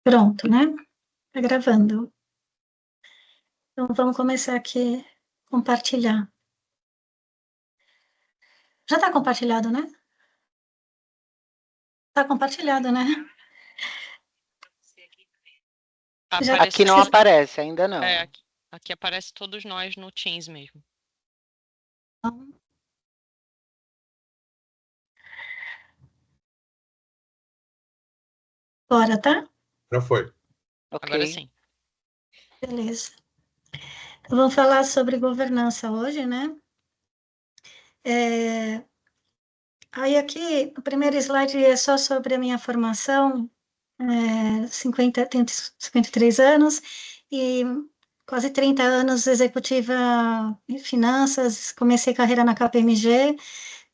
Pronto, né? Tá gravando. Então, vamos começar aqui a compartilhar. Já está compartilhado, né? Está compartilhado, né? Já, Aqui não aparece, ainda não. Aqui aparece todos nós no Teams mesmo. Bora, tá? Já foi. Agora sim. Beleza. Então, vamos falar sobre governança hoje, né? Aí aqui, o primeiro slide é só sobre a minha formação. Tenho 53 anos e quase 30 anos executiva em finanças. Comecei carreira na KPMG,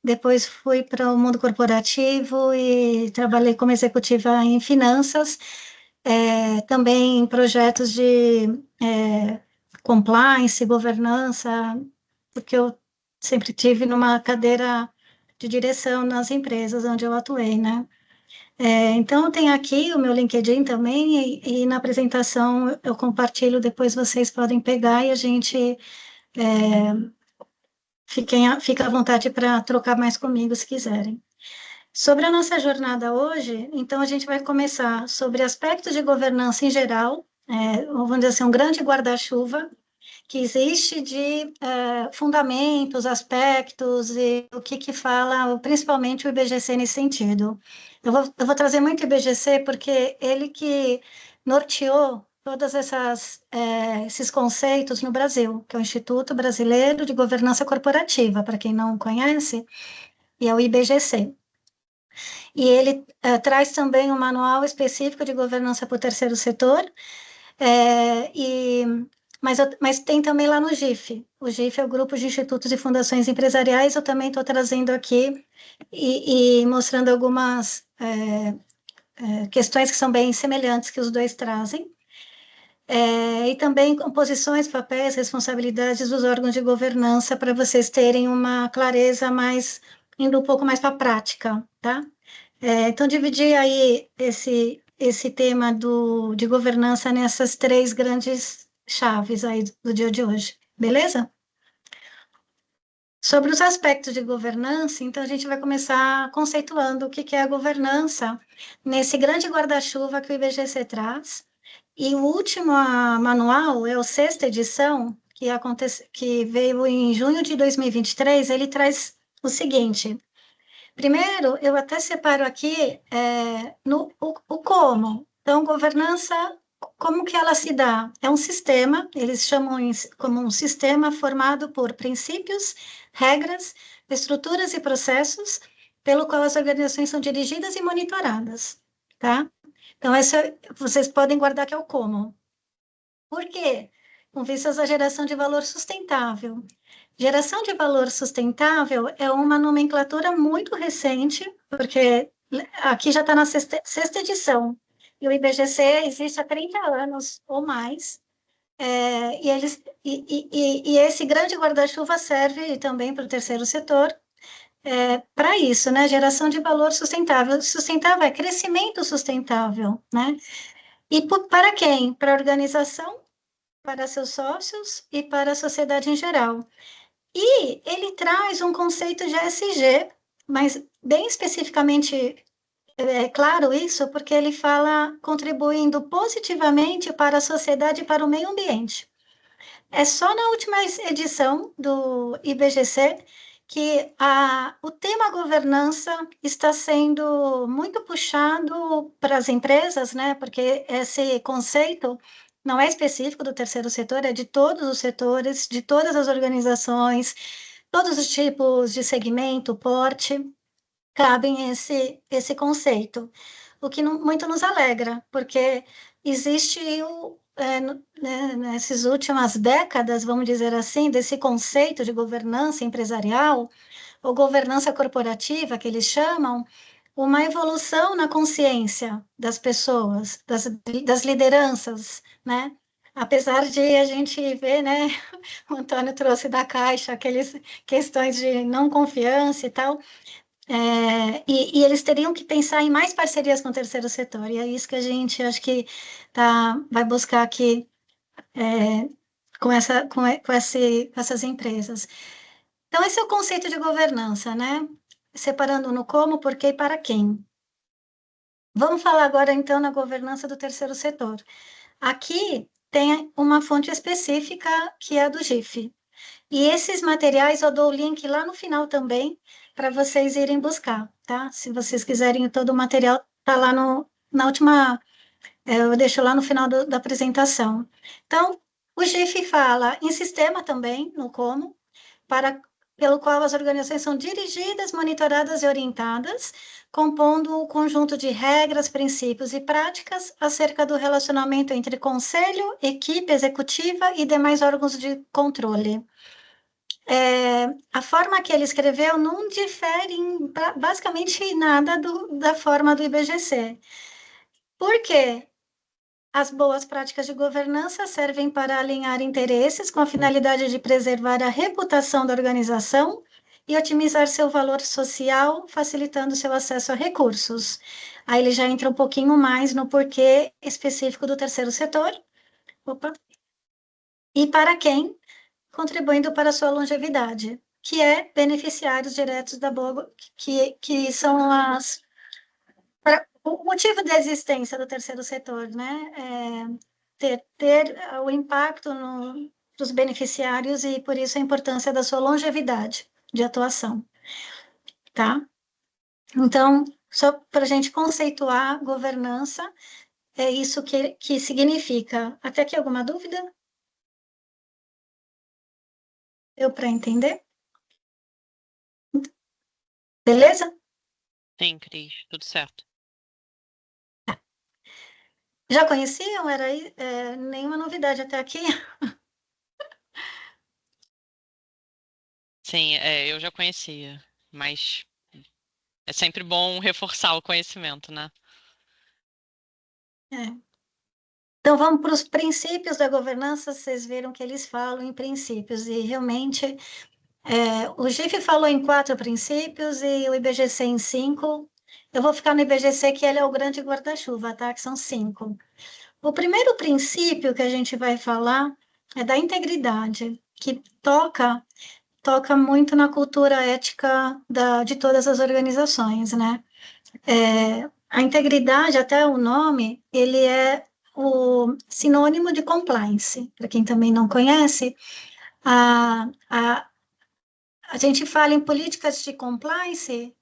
depois fui para o mundo corporativo e trabalhei como executiva em finanças, também em projetos de compliance, governança, porque eu sempre tive numa cadeira de direção nas empresas onde eu atuei, né? Então, tem aqui o meu LinkedIn também, e na apresentação eu compartilho, depois vocês podem pegar e a gente fica à vontade para trocar mais comigo se quiserem. Sobre a nossa jornada hoje, então a gente vai começar sobre aspectos de governança em geral, vamos dizer assim, um grande guarda-chuva que existe de fundamentos, aspectos e o que fala, principalmente o IBGC nesse sentido. Eu vou trazer muito o IBGC porque ele que norteou todas esses conceitos no Brasil, que é o Instituto Brasileiro de Governança Corporativa, para quem não conhece, e é o IBGC. E ele traz também um manual específico de governança para o terceiro setor, mas tem também lá no GIF. O GIF é o Grupo de Institutos e Fundações Empresariais. Eu também estou trazendo aqui e mostrando algumas questões que são bem semelhantes que os dois trazem. E também composições, papéis, responsabilidades dos órgãos de governança, para vocês terem uma clareza mais, indo um pouco mais para a prática, tá? Então, dividi aí esse tema de governança nessas três grandes chaves aí do dia de hoje, beleza? Sobre os aspectos de governança, então a gente vai começar conceituando o que é a governança nesse grande guarda-chuva que o IBGC traz. E o último manual é a sexta edição, que veio em junho de 2023, ele traz o seguinte: primeiro, eu até separo aqui o como. Então, governança, como que ela se dá? É um sistema, eles chamam como um sistema formado por princípios, regras, estruturas e processos, pelo qual as organizações são dirigidas e monitoradas, tá? Então, vocês podem guardar que é o como. Por quê? Com vistas à geração de valor sustentável. Geração de valor sustentável é uma nomenclatura muito recente, porque aqui já está na sexta edição, e o IBGC existe há 30 anos ou mais, e esse grande guarda-chuva serve também para o terceiro setor, para isso, né? Geração de valor sustentável. Sustentável é crescimento sustentável, né? E para quem? Para a organização, para seus sócios e para a sociedade em geral. E ele traz um conceito de ESG, mas bem especificamente é claro isso, porque ele fala contribuindo positivamente para a sociedade e para o meio ambiente. É só na última edição do IBGC que o tema governança está sendo muito puxado para as empresas, né? Porque esse conceito não é específico do terceiro setor, é de todos os setores, de todas as organizações, todos os tipos de segmento, porte, cabem esse conceito, o que muito nos alegra, porque existe nessas últimas décadas, vamos dizer assim, desse conceito de governança empresarial, ou governança corporativa, que eles chamam, uma evolução na consciência das pessoas, das lideranças, né? Apesar de a gente ver, né, o Antônio trouxe da Caixa aquelas questões de não confiança e tal, E eles teriam que pensar em mais parcerias com o terceiro setor, e é isso que a gente acho que vai buscar aqui com essas empresas. Então, esse é o conceito de governança, né? Separando no como, porquê e para quem. Vamos falar agora, então, na governança do terceiro setor. Aqui tem uma fonte específica, que é a do GIF. E esses materiais eu dou o link lá no final também, para vocês irem buscar, tá? Se vocês quiserem, todo o material está lá na última, eu deixo lá no final da apresentação. Então, o GIF fala em sistema também, no como, pelo qual as organizações são dirigidas, monitoradas e orientadas, compondo um conjunto de regras, princípios e práticas acerca do relacionamento entre conselho, equipe executiva e demais órgãos de controle. A forma que ele escreveu não difere em basicamente nada da forma do IBGC. Por quê? As boas práticas de governança servem para alinhar interesses com a finalidade de preservar a reputação da organização e otimizar seu valor social, facilitando seu acesso a recursos. Aí ele já entra um pouquinho mais no porquê específico do terceiro setor. Opa. E para quem? Contribuindo para a sua longevidade, que é beneficiários diretos da boa, que são o motivo da existência do terceiro setor, né? Ter o impacto dos beneficiários e, por isso, a importância da sua longevidade de atuação, tá? Então, só para a gente conceituar governança, é isso que significa. Até aqui alguma dúvida? Deu para entender? Beleza? Sim, Cris, tudo certo. Já conheciam? Era nenhuma novidade até aqui? Sim, eu já conhecia, mas é sempre bom reforçar o conhecimento, né? É. Então, vamos para os princípios da governança. Vocês viram que eles falam em princípios, e realmente o GIF falou em 4 princípios e o IBGC em 5. Eu vou ficar no IBGC, que ele é o grande guarda-chuva, tá? Que são 5. O primeiro princípio que a gente vai falar é da integridade, que toca muito na cultura ética de todas as organizações, né? A integridade, até o nome, ele é o sinônimo de compliance. Para quem também não conhece, a, a, a gente fala em políticas de compliance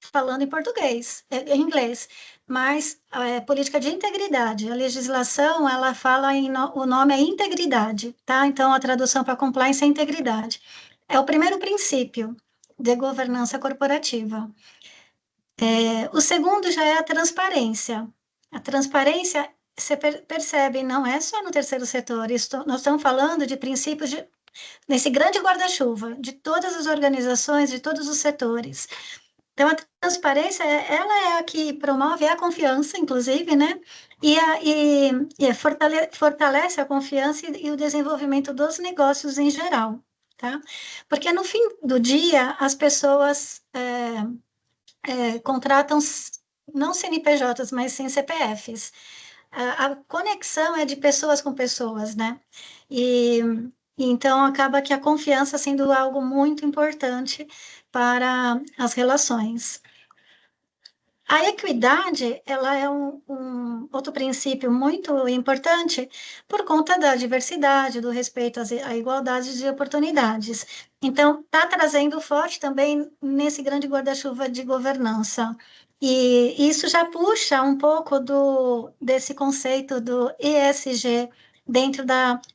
falando em português, em inglês, mas política de integridade. A legislação, ela fala o nome é integridade, tá? Então, a tradução para compliance é integridade. É o primeiro princípio de governança corporativa. O segundo já é a transparência. A transparência, você percebe, não é só no terceiro setor, nós estamos falando de princípios nesse grande guarda-chuva, de todas as organizações, de todos os setores. Então, a transparência, ela é a que promove a confiança, inclusive, né? E fortalece a confiança e o desenvolvimento dos negócios em geral, tá? Porque, no fim do dia, as pessoas contratam não CNPJs, mas sim CPFs. A conexão é de pessoas com pessoas, né? E então acaba que a confiança sendo algo muito importante para as relações. A equidade, ela é um outro princípio muito importante por conta da diversidade, do respeito à igualdade de oportunidades. Então, está trazendo forte também nesse grande guarda-chuva de governança. E isso já puxa um pouco desse conceito do ESG dentro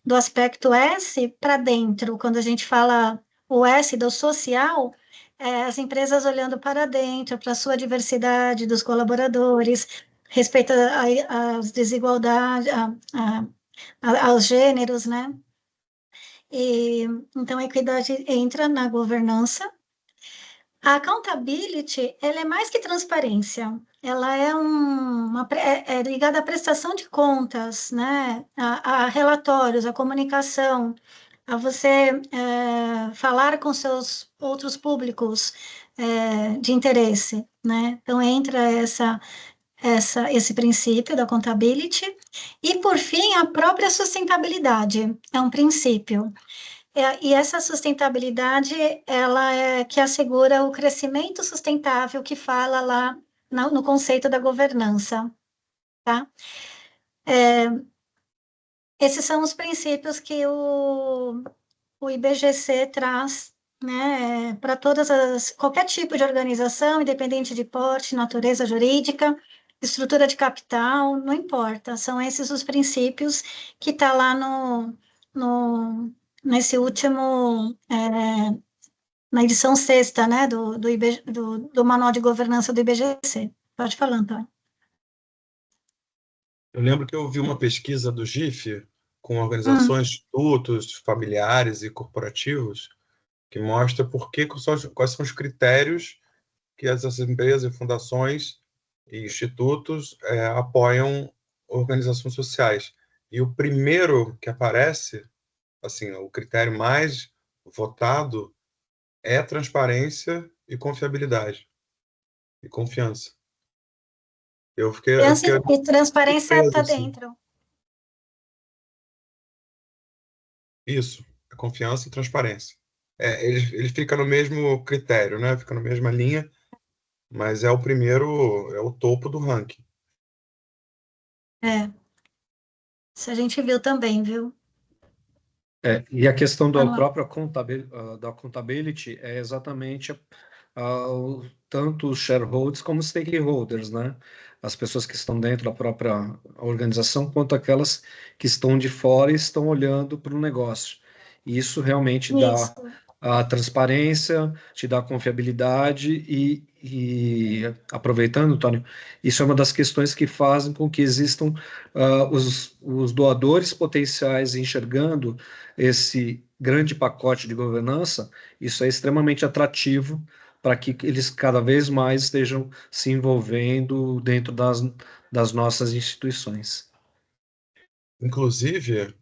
do aspecto S para dentro, quando a gente fala o S do social, as empresas olhando para dentro, para a sua diversidade dos colaboradores, respeito às desigualdades, aos gêneros, né? Então, a equidade entra na governança. A accountability, ela é mais que transparência, ela é ligada à prestação de contas, né? A relatórios, a comunicação, a você falar com seus outros públicos, de interesse, né? Então, entra esse princípio da accountability, e, por fim, a própria sustentabilidade é um princípio. E essa sustentabilidade, ela é que assegura o crescimento sustentável que fala lá no conceito da governança, tá? Esses são os princípios que o IBGC traz, né, para qualquer tipo de organização, independente de porte, natureza jurídica, estrutura de capital, não importa, são esses os princípios que está lá nesse último, na edição sexta, né, do Manual de Governança do IBGC. Pode falar, Antônio. Eu lembro que eu vi uma pesquisa do GIF com organizações, institutos familiares e corporativos que mostra quais são os critérios que essas empresas, fundações e institutos apoiam organizações sociais. E o primeiro que aparece, assim, o critério mais votado é transparência e confiabilidade e confiança. Eu fiquei E transparência surpreso, está assim. dentro. Isso, a confiança e transparência. Ele fica no mesmo critério, né? Fica na mesma linha, mas é o primeiro, é o topo do ranking. Isso a gente viu também, viu? E a questão do Vamos lá. próprio da accountability é exatamente tanto os shareholders como os stakeholders, né? As pessoas que estão dentro da própria organização, quanto aquelas que estão de fora e estão olhando para o negócio. E isso realmente dá Isso. a transparência, te dá confiabilidade e aproveitando, Tônio, isso é uma das questões que fazem com que existam os doadores potenciais enxergando esse grande pacote de governança. Isso é extremamente atrativo para que eles cada vez mais estejam se envolvendo dentro das nossas instituições. Inclusive,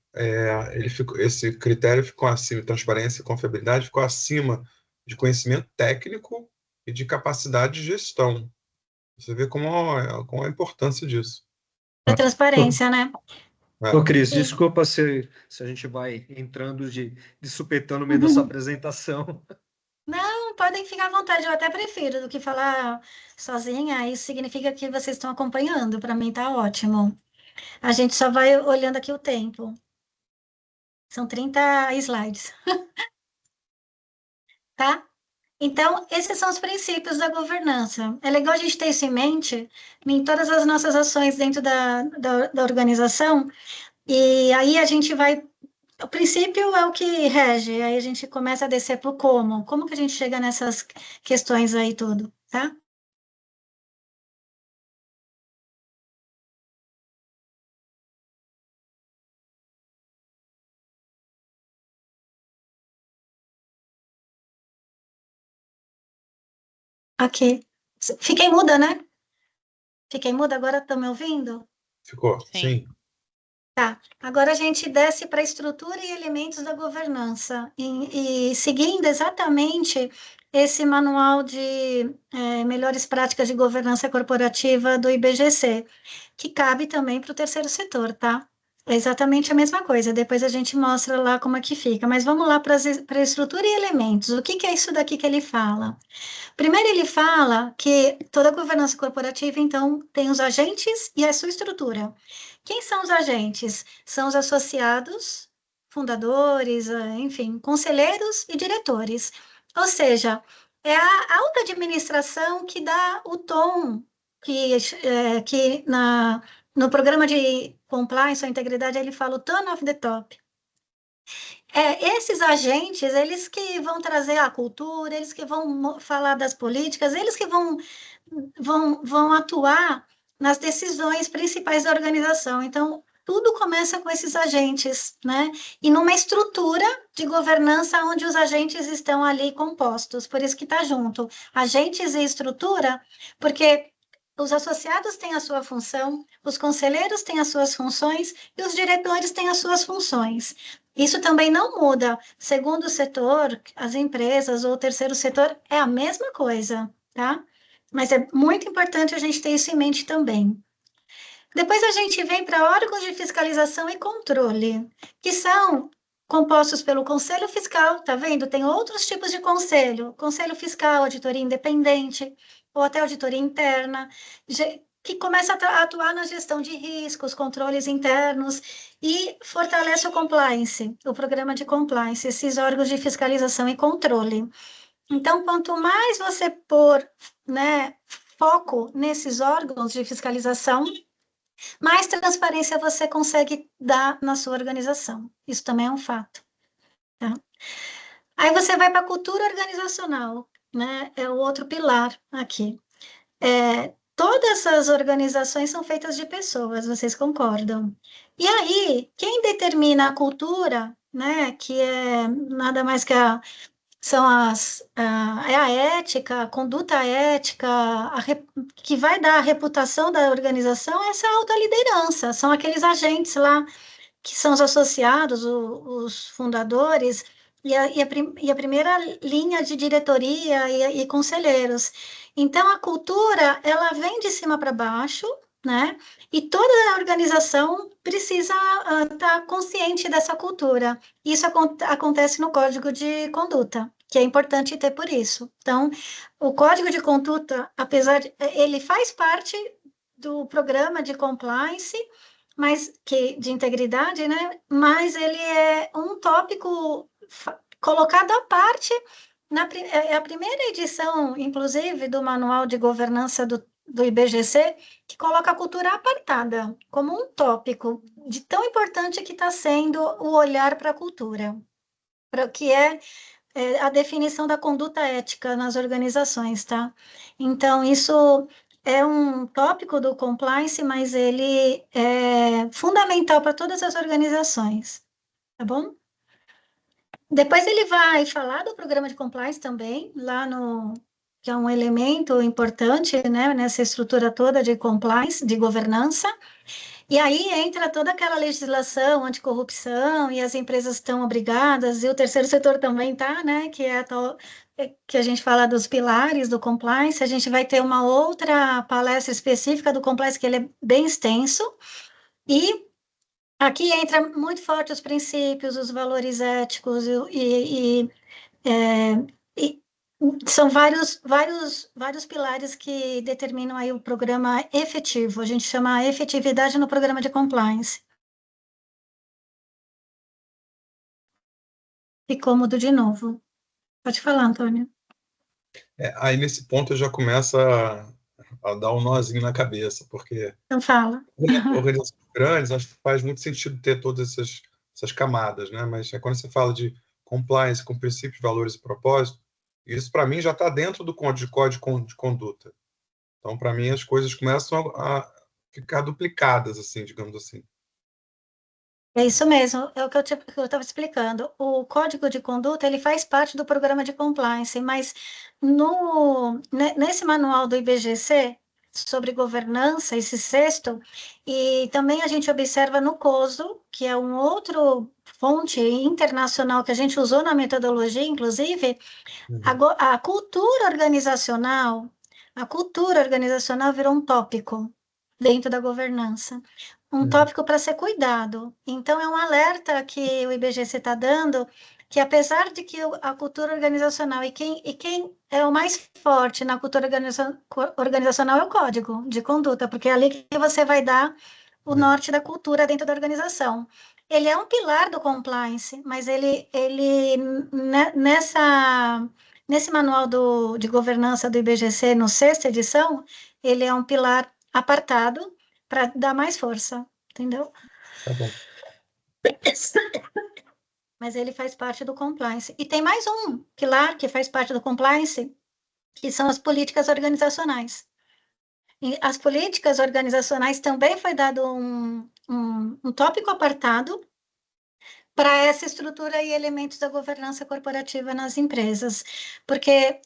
esse critério ficou acima, transparência e confiabilidade ficou acima de conhecimento técnico e de capacidade de gestão. Você vê como é a importância disso. A transparência, né? Ô, Cris, Sim. desculpa se a gente vai entrando de supetão no meio dessa apresentação. Não, podem ficar à vontade, eu até prefiro do que falar sozinha. Isso significa que vocês estão acompanhando, para mim tá ótimo. A gente só vai olhando aqui o tempo. São 30 slides. Tá? Então, esses são os princípios da governança. É legal a gente ter isso em mente em todas as nossas ações dentro da organização, e aí a gente vai. O princípio é o que rege, aí a gente começa a descer para o como. Como que a gente chega nessas questões aí tudo, tá? Aqui. Fiquei muda, né? Fiquei muda, agora estão me ouvindo? Ficou? Sim. Sim. Tá, agora a gente desce para a estrutura e elementos da governança, e seguindo exatamente esse manual de melhores práticas de governança corporativa do IBGC, que cabe também para o terceiro setor, tá? É exatamente a mesma coisa, depois a gente mostra lá como é que fica, mas vamos lá para a estrutura e elementos. O que é isso daqui que ele fala? Primeiro, ele fala que toda governança corporativa, então, tem os agentes e a sua estrutura. Quem são os agentes? São os associados, fundadores, enfim, conselheiros e diretores. Ou seja, é a alta administração que dá o tom que no programa de compliance ou integridade ele fala o tone of the top. Esses agentes, eles que vão trazer a cultura, eles que vão falar das políticas, eles que vão atuar nas decisões principais da organização. Então, tudo começa com esses agentes, né? E numa estrutura de governança onde os agentes estão ali compostos, por isso que está junto. Agentes e estrutura, porque os associados têm a sua função, os conselheiros têm as suas funções e os diretores têm as suas funções. Isso também não muda. Segundo setor, as empresas ou o terceiro setor é a mesma coisa, tá? Mas é muito importante a gente ter isso em mente também. Depois a gente vem para órgãos de fiscalização e controle, que são compostos pelo Conselho Fiscal, tá vendo? Tem outros tipos de conselho, Conselho Fiscal, auditoria independente, ou até auditoria interna, que começa a atuar na gestão de riscos, controles internos e fortalece o compliance, o programa de compliance, esses órgãos de fiscalização e controle. Então, quanto mais você pôr, né, foco nesses órgãos de fiscalização, mais transparência você consegue dar na sua organização. Isso também é um fato. Tá? Aí você vai para a cultura organizacional, né? É o outro pilar aqui. Todas as organizações são feitas de pessoas, vocês concordam? E aí, quem determina a cultura, né? Que é nada mais que é a ética, a conduta ética, que vai dar a reputação da organização, essa alta liderança, são aqueles agentes lá, que são os associados, os fundadores, e a primeira linha de diretoria e conselheiros. Então, a cultura, ela vem de cima para baixo, né? E toda a organização precisa estar consciente dessa cultura. Isso acontece no Código de Conduta, que é importante ter por isso. Então, o Código de Conduta, apesar de... ele faz parte do programa de compliance, mas de integridade, né? Mas ele é um tópico colocado à parte, é a primeira edição, inclusive, do Manual de Governança do IBGC, que coloca a cultura apartada, como um tópico de tão importante que está sendo o olhar para a cultura, para o que é a definição da conduta ética nas organizações, tá? Então, isso é um tópico do compliance, mas ele é fundamental para todas as organizações, tá bom? Depois ele vai falar do programa de compliance também, lá no... que é um elemento importante, né, nessa estrutura toda de compliance, de governança. E aí entra toda aquela legislação anticorrupção e as empresas estão obrigadas, e o terceiro setor também está, né, que é que a gente fala dos pilares do compliance. A gente vai ter uma outra palestra específica do compliance, que ele é bem extenso, e aqui entra muito forte os princípios, os valores éticos e são vários pilares que determinam aí o programa efetivo. A gente chama a efetividade no programa de compliance. E cômodo de novo. Pode falar, Antônio. Aí, nesse ponto, eu já começo a dar um nozinho na cabeça, porque... Então, fala. Organizações grandes, acho que faz muito sentido ter todas essas camadas, né? Mas quando você fala de compliance com princípios, valores e propósito, isso, para mim, já está dentro do código de conduta. Então, para mim, as coisas começam a ficar duplicadas, assim, digamos assim. É isso mesmo, é o que eu estava explicando. O código de conduta, ele faz parte do programa de compliance, mas nesse manual do IBGC, sobre governança, esse sexto, e também a gente observa no COSO, que é um outro fonte internacional que a gente usou na metodologia, inclusive, a cultura organizacional virou um tópico dentro da governança. Um tópico para ser cuidado. Então, é um alerta que o IBGC está dando, que apesar de que a cultura organizacional e quem é o mais forte na cultura organizacional é o código de conduta, porque é ali que você vai dar o norte da cultura dentro da organização. Ele é um pilar do compliance, mas nesse manual de governança do IBGC, no sexta edição, ele é um pilar apartado para dar mais força, entendeu? Tá bom. Mas ele faz parte do compliance. E tem mais um pilar que faz parte do compliance, que são as políticas organizacionais. E as políticas organizacionais também foi dado um tópico apartado para essa estrutura e elementos da governança corporativa nas empresas, porque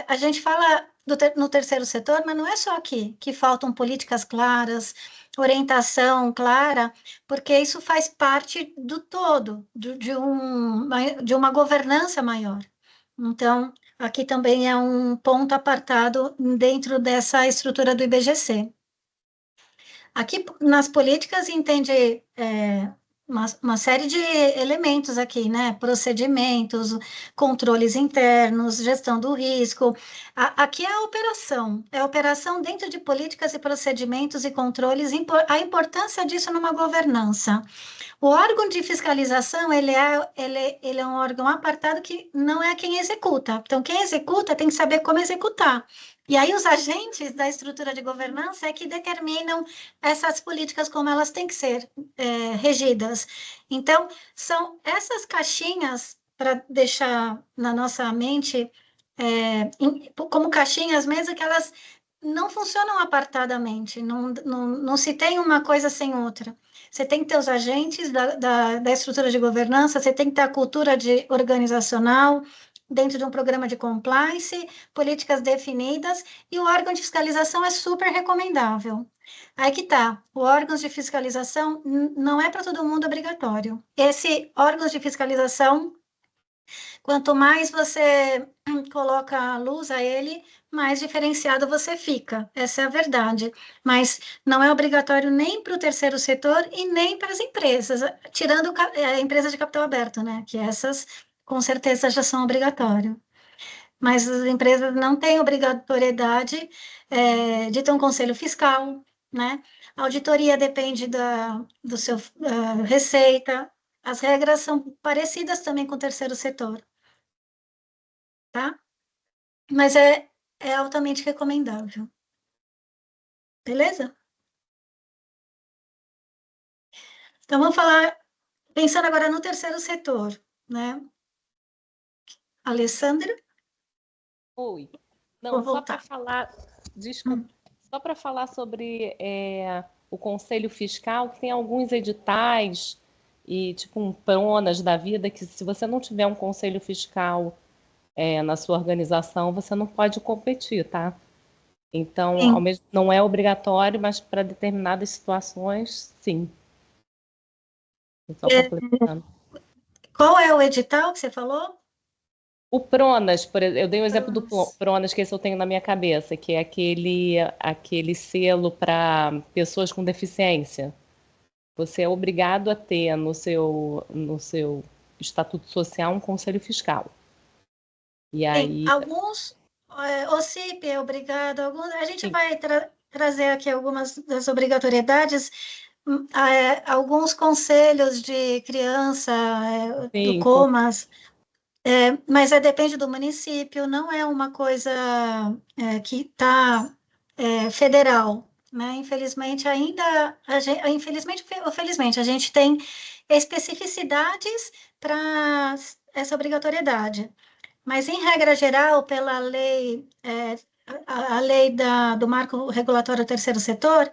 a gente fala no terceiro setor, mas não é só aqui que faltam políticas claras, orientação clara, porque isso faz parte do todo, de uma governança maior. Então, aqui também é um ponto apartado dentro dessa estrutura do IBGC. Aqui, nas políticas, entende uma série de elementos aqui, né? Procedimentos, controles internos, gestão do risco. Aqui é a operação dentro de políticas e procedimentos e controles, a importância disso numa governança. O órgão de fiscalização, ele é um órgão apartado que não é quem executa. Então, quem executa tem que saber como executar. E aí, os agentes da estrutura de governança é que determinam essas políticas como elas têm que ser regidas. Então, são essas caixinhas, para deixar na nossa mente, como caixinhas mesmo, que elas não funcionam apartadamente, não se tem uma coisa sem outra. Você tem que ter os agentes da estrutura de governança, você tem que ter a cultura organizacional, dentro de um programa de compliance, políticas definidas, e o órgão de fiscalização é super recomendável. Aí que tá, o órgão de fiscalização não é para todo mundo obrigatório. Esse órgão de fiscalização, quanto mais você coloca a luz a ele, mais diferenciado você fica. Essa é a verdade. Mas não é obrigatório nem para o terceiro setor e nem para as empresas, tirando a empresa de capital aberto, né? Que essas, com certeza, já são obrigatórias. Mas as empresas não têm obrigatoriedade de ter um conselho fiscal, né? A auditoria depende do seu receita. As regras são parecidas também com o terceiro setor, tá? Mas é altamente recomendável. Beleza? Então, vamos falar, pensando agora no terceiro setor, né? Alessandra? Oi. Não, Vou só para voltar. falar, desculpa, só para falar sobre o Conselho Fiscal, que tem alguns editais e tipo um PRONAS da vida, que se você não tiver um Conselho Fiscal na sua organização, você não pode competir, tá? Então, Sim. ao mesmo, não é obrigatório, mas para determinadas situações, sim. Só completando. Qual é o edital que você falou? O PRONAS, eu dei o exemplo do PRONAS. PRONAS, que esse eu tenho na minha cabeça, que é aquele selo para pessoas com deficiência. Você é obrigado a ter no seu estatuto social um conselho fiscal. E Sim, aí, alguns, OCIP é obrigado, a gente sim, vai trazer aqui algumas das obrigatoriedades, alguns conselhos de criança, do sim, COMAS, mas depende do município, não é uma coisa que está federal, né? Infelizmente, infelizmente ou felizmente, a gente tem especificidades para essa obrigatoriedade. Mas, em regra geral, pela lei, a lei do marco regulatório do terceiro setor,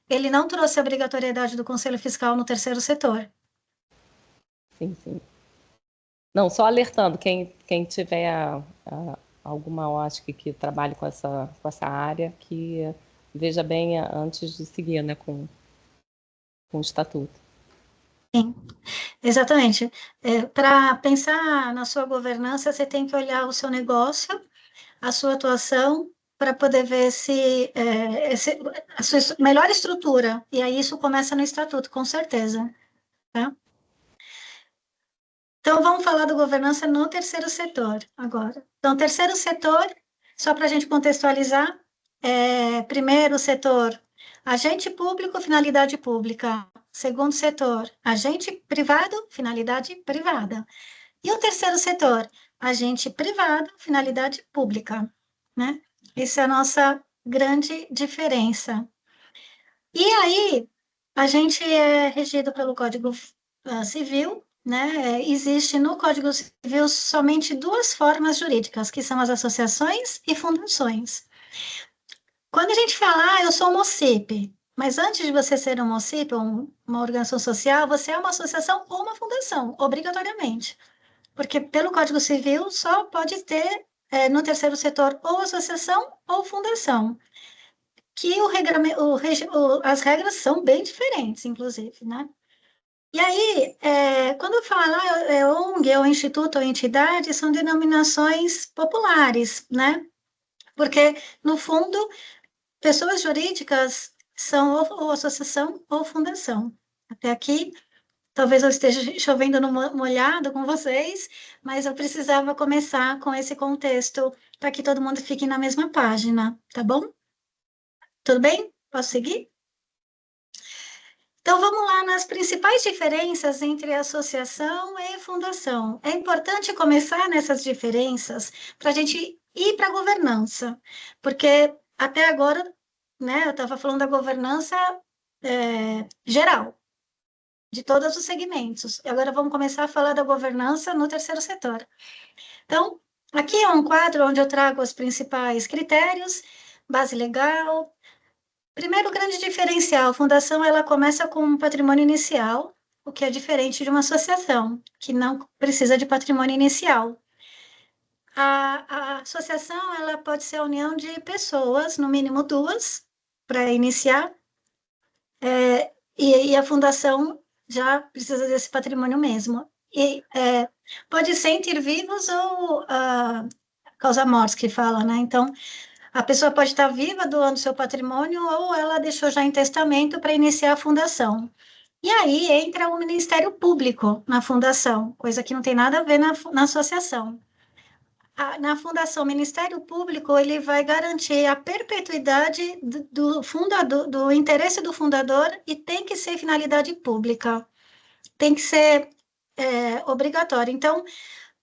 ele não trouxe a obrigatoriedade do Conselho Fiscal no terceiro setor. sim, sim. Não, só alertando, quem tiver alguma OSC que trabalhe com essa área, que veja bem antes de seguir, né, com o estatuto. Sim, exatamente. Para pensar na sua governança, você tem que olhar o seu negócio, a sua atuação, para poder ver se a sua melhor estrutura. E aí isso começa no estatuto, com certeza. Tá? Então, vamos falar da governança no terceiro setor agora. Então, terceiro setor, só para a gente contextualizar, primeiro setor, agente público, finalidade pública. Segundo setor, agente privado, finalidade privada. E o terceiro setor, agente privado, finalidade pública, né? Essa é a nossa grande diferença. E aí, a gente é regido pelo Código Civil, né? Existe no Código Civil somente duas formas jurídicas, que são as associações e fundações. Quando a gente fala, eu sou uma OCIP, mas antes de você ser uma OCIP, ou uma organização social, você é uma associação ou uma fundação, obrigatoriamente. Porque pelo Código Civil só pode ter no terceiro setor ou associação ou fundação, que as regras são bem diferentes, inclusive, né? E aí, quando fala ONG, ou instituto, ou entidade, são denominações populares, né? Porque, no fundo, pessoas jurídicas são ou associação ou fundação. Até aqui, talvez eu esteja chovendo no molhado com vocês, mas eu precisava começar com esse contexto para que todo mundo fique na mesma página, tá bom? Tudo bem? Posso seguir? Então, vamos lá nas principais diferenças entre associação e fundação. É importante começar nessas diferenças para a gente ir para a governança, porque até agora, né, eu estava falando da governança geral, de todos os segmentos. E agora vamos começar a falar da governança no terceiro setor. Então, aqui é um quadro onde eu trago os principais critérios, base legal. Primeiro grande diferencial, a fundação ela começa com um patrimônio inicial, o que é diferente de uma associação, que não precisa de patrimônio inicial. A associação ela pode ser a união de pessoas, no mínimo 2, para iniciar, e a fundação já precisa desse patrimônio mesmo. E pode ser inter vivos ou causa mortes, que fala, né? Então, a pessoa pode estar viva doando seu patrimônio ou ela deixou já em testamento para iniciar a fundação. E aí entra o Ministério Público na fundação, coisa que não tem nada a ver na associação. Na fundação, o Ministério Público ele vai garantir a perpetuidade do interesse do fundador e tem que ser finalidade pública, tem que ser obrigatório. Então,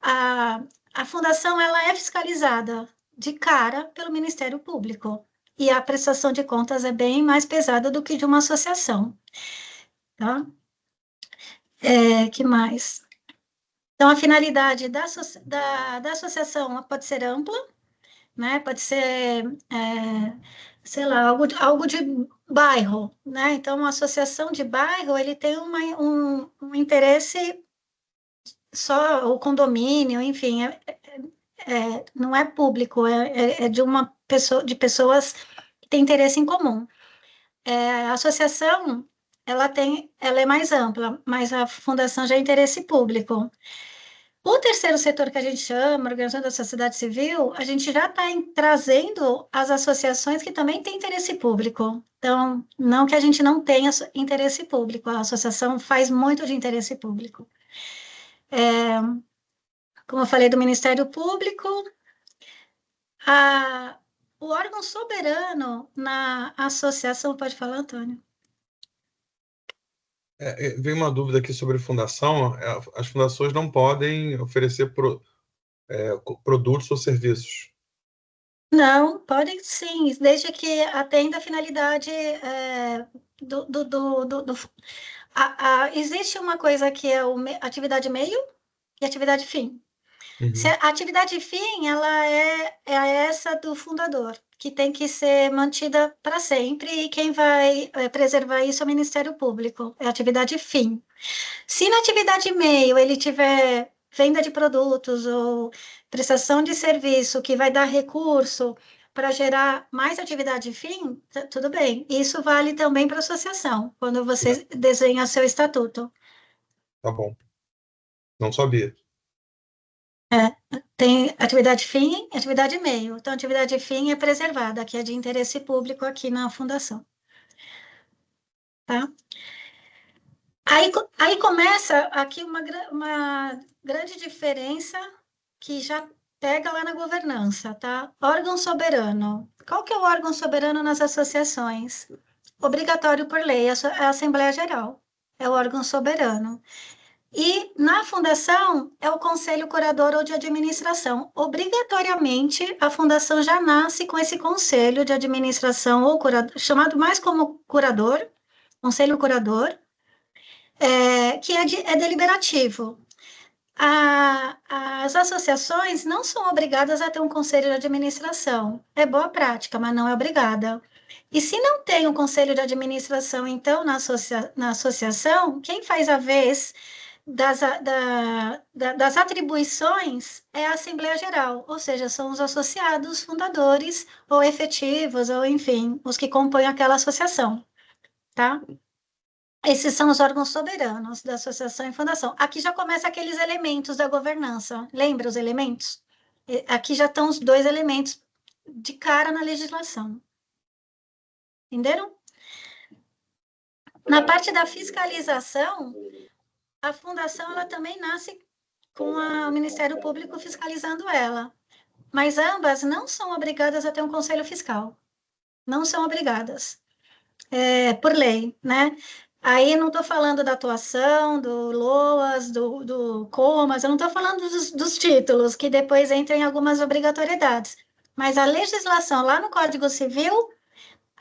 a fundação ela é fiscalizada de cara pelo Ministério Público e a prestação de contas é bem mais pesada do que de uma associação, tá? Que mais? Então, a finalidade da associação pode ser ampla, né? Pode ser, sei lá, algo de bairro, né? Então, uma associação de bairro, ele tem um interesse só, o condomínio, enfim, não é público, é de uma pessoa, de pessoas que têm interesse em comum. A associação, ela é mais ampla, mas a fundação já é interesse público. O terceiro setor que a gente chama, organização da sociedade civil, a gente já está trazendo as associações que também têm interesse público. Então, não que a gente não tenha interesse público, a associação faz muito de interesse público. Como eu falei do Ministério Público, o órgão soberano na associação, pode falar, Antônio? Veio uma dúvida aqui sobre fundação. As fundações não podem oferecer produtos ou serviços. Não, podem sim, desde que atenda a finalidade existe uma coisa que é atividade meio e atividade fim. Uhum. A atividade fim, ela é essa do fundador, que tem que ser mantida para sempre, e quem vai preservar isso é o Ministério Público, é a atividade fim. Se na atividade meio ele tiver venda de produtos ou prestação de serviço que vai dar recurso para gerar mais atividade fim, tudo bem. Isso vale também para a associação, quando você desenha seu estatuto. Tá bom. Não sabia. Tem atividade fim e atividade meio. Então, a atividade fim é preservada, que é de interesse público aqui na fundação. Tá? Aí começa aqui uma grande diferença que já pega lá na governança, tá? Órgão soberano. Qual que é o órgão soberano nas associações? Obrigatório por lei, a Assembleia Geral. É o órgão soberano. E na fundação é o conselho curador ou de administração. Obrigatoriamente, a fundação já nasce com esse conselho de administração ou curador, chamado mais como curador, conselho curador, que é deliberativo. As associações não são obrigadas a ter um conselho de administração. É boa prática, mas não é obrigada. E se não tem um conselho de administração, então, na associação, quem faz a vez das atribuições é a Assembleia Geral, ou seja, são os associados fundadores ou efetivos, ou enfim, os que compõem aquela associação, tá? Esses são os órgãos soberanos da associação e fundação. Aqui já começa aqueles elementos da governança. Lembra os elementos? Aqui já estão os 2 elementos de cara na legislação. Entenderam? Na parte da fiscalização, a fundação ela também nasce com o Ministério Público fiscalizando ela. Mas ambas não são obrigadas a ter um conselho fiscal. Não são obrigadas. Por lei, né? Aí não estou falando da atuação, do LOAS, do COMAS, eu não estou falando dos títulos, que depois entram em algumas obrigatoriedades. Mas a legislação lá no Código Civil,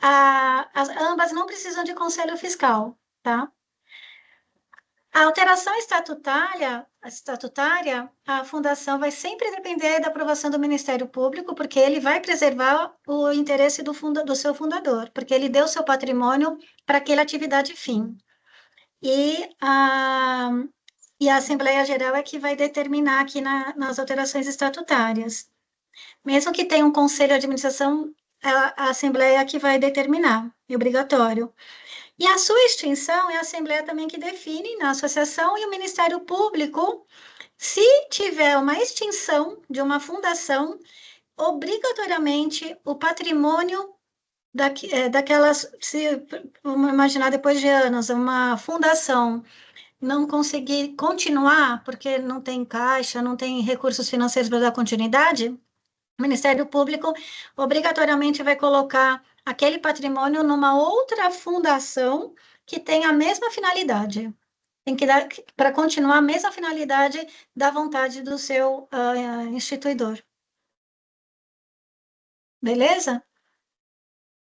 ambas não precisam de conselho fiscal, tá? A alteração estatutária, a fundação vai sempre depender da aprovação do Ministério Público, porque ele vai preservar o interesse do seu fundador, porque ele deu seu patrimônio para aquela atividade fim. E a Assembleia Geral é que vai determinar aqui nas alterações estatutárias. Mesmo que tenha um conselho de administração, a Assembleia é que vai determinar, é obrigatório. E a sua extinção é a Assembleia também que define na associação e o Ministério Público, se tiver uma extinção de uma fundação, obrigatoriamente o patrimônio daquelas, vamos imaginar depois de anos, uma fundação não conseguir continuar, porque não tem caixa, não tem recursos financeiros para dar continuidade, o Ministério Público obrigatoriamente vai colocar aquele patrimônio numa outra fundação que tem a mesma finalidade. Tem que dar, para continuar a mesma finalidade da vontade do seu instituidor. Beleza?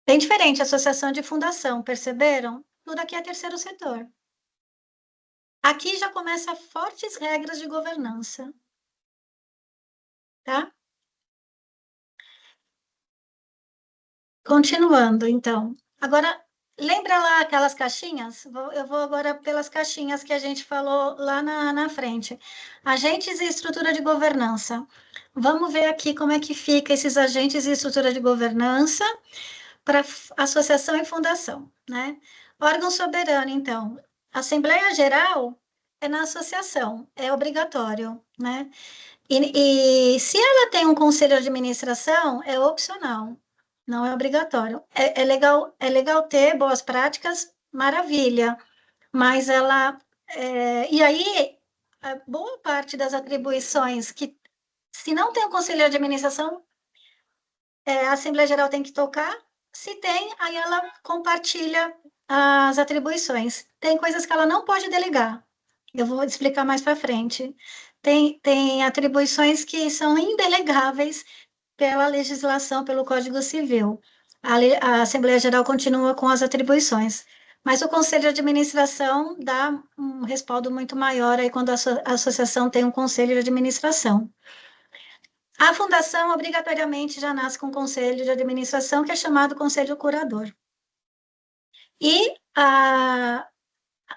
Bem diferente a associação de fundação, perceberam? Tudo aqui é terceiro setor. Aqui já começa fortes regras de governança. Tá? Continuando, então. Agora, lembra lá aquelas caixinhas? Eu vou agora pelas caixinhas que a gente falou lá na frente. Agentes e estrutura de governança. Vamos ver aqui como é que fica esses agentes e estrutura de governança para associação e fundação, né? Órgão soberano, então. Assembleia Geral é na associação, é obrigatório, né? E se ela tem um conselho de administração, é opcional. Não é obrigatório. É legal ter boas práticas, maravilha. Mas ela... e aí, a boa parte das atribuições que, se não tem um conselho de administração, a Assembleia Geral tem que tocar. Se tem, aí ela compartilha as atribuições. Tem coisas que ela não pode delegar. Eu vou explicar mais para frente. Tem atribuições que são indelegáveis pela legislação, pelo Código Civil. A Assembleia Geral continua com as atribuições, mas o Conselho de Administração dá um respaldo muito maior aí quando a associação tem um Conselho de Administração. A fundação, obrigatoriamente, já nasce com um Conselho de Administração, que é chamado Conselho Curador. E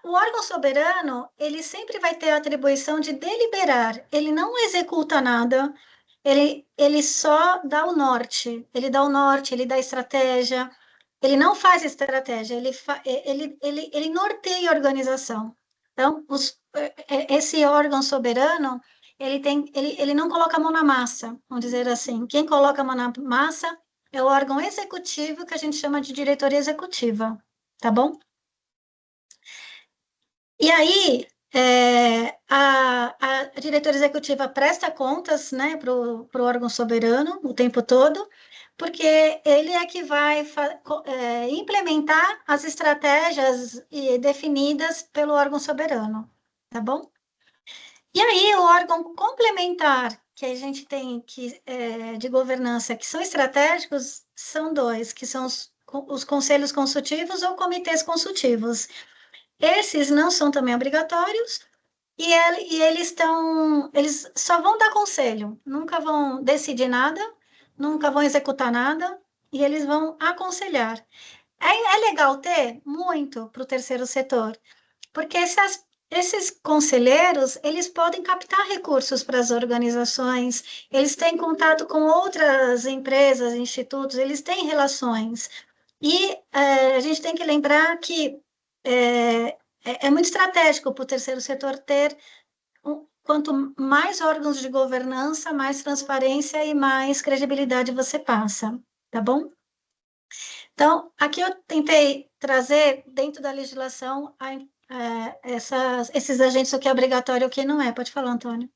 o órgão soberano, ele sempre vai ter a atribuição de deliberar, ele não executa nada, ele só dá o norte, ele dá estratégia, ele não faz estratégia, ele norteia a organização. Então, esse órgão soberano, ele não coloca a mão na massa, vamos dizer assim. Quem coloca a mão na massa é o órgão executivo, que a gente chama de diretoria executiva, tá bom? E aí, a diretoria executiva presta contas, né, para o órgão soberano o tempo todo, porque ele é que vai implementar as estratégias definidas pelo órgão soberano, tá bom? E aí, o órgão complementar que a gente tem de governança, que são estratégicos, são 2, que são os conselhos consultivos ou comitês consultivos. Esses não são também obrigatórios e eles só vão dar conselho, nunca vão decidir nada, nunca vão executar nada e eles vão aconselhar. É legal ter muito para o terceiro setor, porque esses conselheiros, eles podem captar recursos para as organizações, eles têm contato com outras empresas, institutos, eles têm relações. E a gente tem que lembrar que é muito estratégico para o terceiro setor ter, quanto mais órgãos de governança, mais transparência e mais credibilidade você passa, tá bom? Então, aqui eu tentei trazer, dentro da legislação, esses agentes, o que é obrigatório e o que não é. Pode falar, Antônio.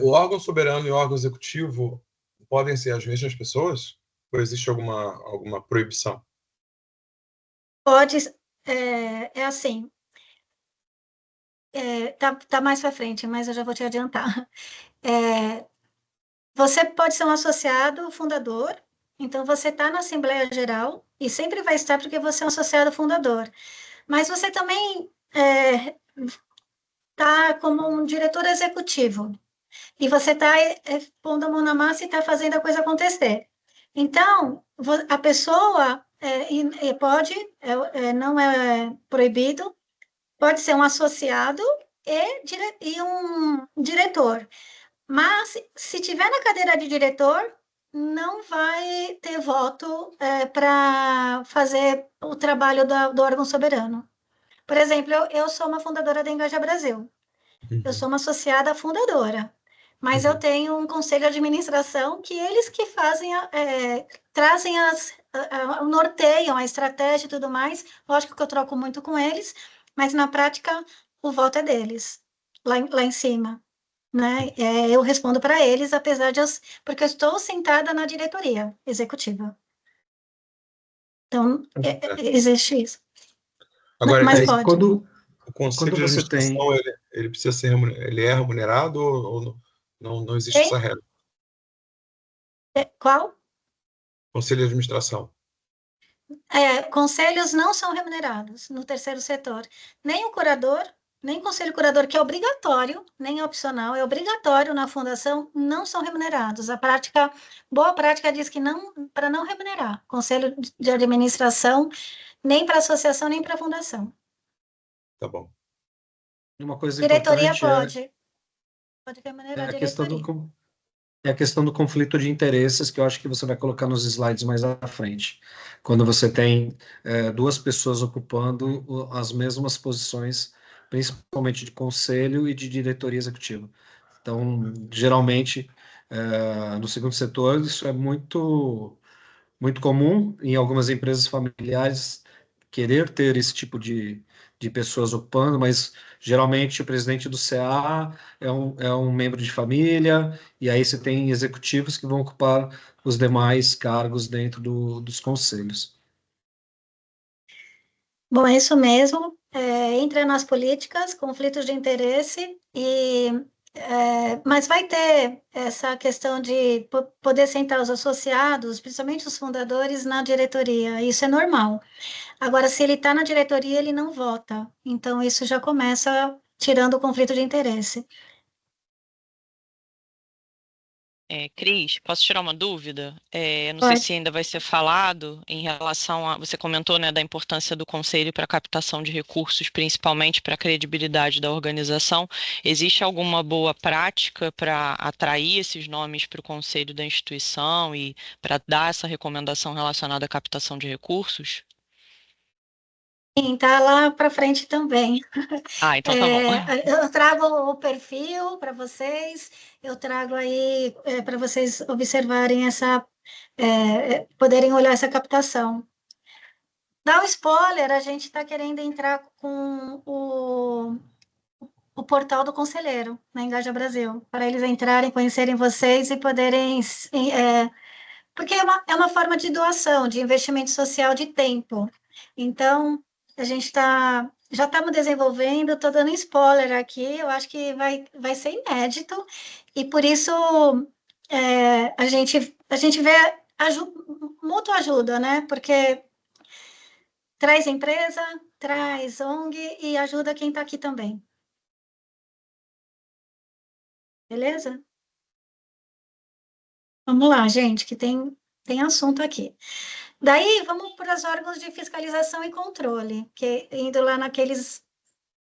O órgão soberano e o órgão executivo podem ser as mesmas pessoas? Ou existe alguma proibição? Pode, assim, tá mais para frente, mas eu já vou te adiantar. Você pode ser um associado fundador, então você está na Assembleia Geral e sempre vai estar porque você é um associado fundador. Mas você também está como um diretor executivo e você está pondo a mão na massa e está fazendo a coisa acontecer. Então, a pessoa pode, não é proibido, pode ser um associado e um diretor. Mas, se tiver na cadeira de diretor, não vai ter voto para fazer o trabalho do órgão soberano. Por exemplo, eu sou uma fundadora da Engaja Brasil. Eu sou uma associada fundadora. Mas eu tenho um conselho de administração que eles que fazem, trazem norteiam a estratégia e tudo mais. Lógico que eu troco muito com eles, mas na prática o voto é deles, lá em cima. Né? Eu respondo para eles, apesar de porque eu estou sentada na diretoria executiva. Então, existe isso. Agora, Mas pode. o conselho de você administração, ele precisa ser ele é remunerado ou não existe essa regra? Qual? Conselho de administração. Conselhos não são remunerados no terceiro setor. Nem o curador, nem o conselho curador, que é obrigatório, nem é opcional, é obrigatório na fundação, não são remunerados. Boa prática diz que não, para não remunerar. Conselho de administração, nem para associação, nem para fundação. Tá bom. Uma coisa Diretoria importante pode remunerar a a questão diretoria. É a questão do conflito de interesses, que eu acho que você vai colocar nos slides mais à frente. Quando você tem duas pessoas ocupando as mesmas posições, principalmente de conselho e de diretoria executiva. Então, geralmente, no segundo setor, isso é muito, muito comum em algumas empresas familiares querer ter esse tipo de pessoas ocupando, mas geralmente o presidente do CA é um membro de família, e aí você tem executivos que vão ocupar os demais cargos dentro dos conselhos. Bom, é isso mesmo. Entra nas políticas, conflitos de interesse, mas vai ter essa questão de poder sentar os associados, principalmente os fundadores, na diretoria. Isso é normal. Agora, se ele está na diretoria, ele não vota. Então, isso já começa tirando o conflito de interesse. Cris, posso tirar uma dúvida? Não Pode. sei se ainda vai ser falado em relação a. Você comentou, né, da importância do conselho para a captação de recursos, principalmente para a credibilidade da organização. Existe alguma boa prática para atrair esses nomes para o conselho da instituição e para dar essa recomendação relacionada à captação de recursos? Sim, tá lá para frente também. Então tá bom. Eu trago o perfil para vocês, eu trago aí para vocês observarem poderem olhar essa captação. Dá um spoiler, a gente está querendo entrar com o portal do conselheiro, na Engaja Brasil, para eles entrarem, conhecerem vocês e poderem... porque é uma forma de doação, de investimento social de tempo. Então, a gente já estamos desenvolvendo, estou dando spoiler aqui, eu acho que vai ser inédito, e por isso a gente vê mútua ajuda, né? Porque traz empresa, traz ONG e ajuda quem está aqui também. Beleza? Vamos lá, gente, que tem assunto aqui. Daí, vamos para os órgãos de fiscalização e controle, que indo lá naqueles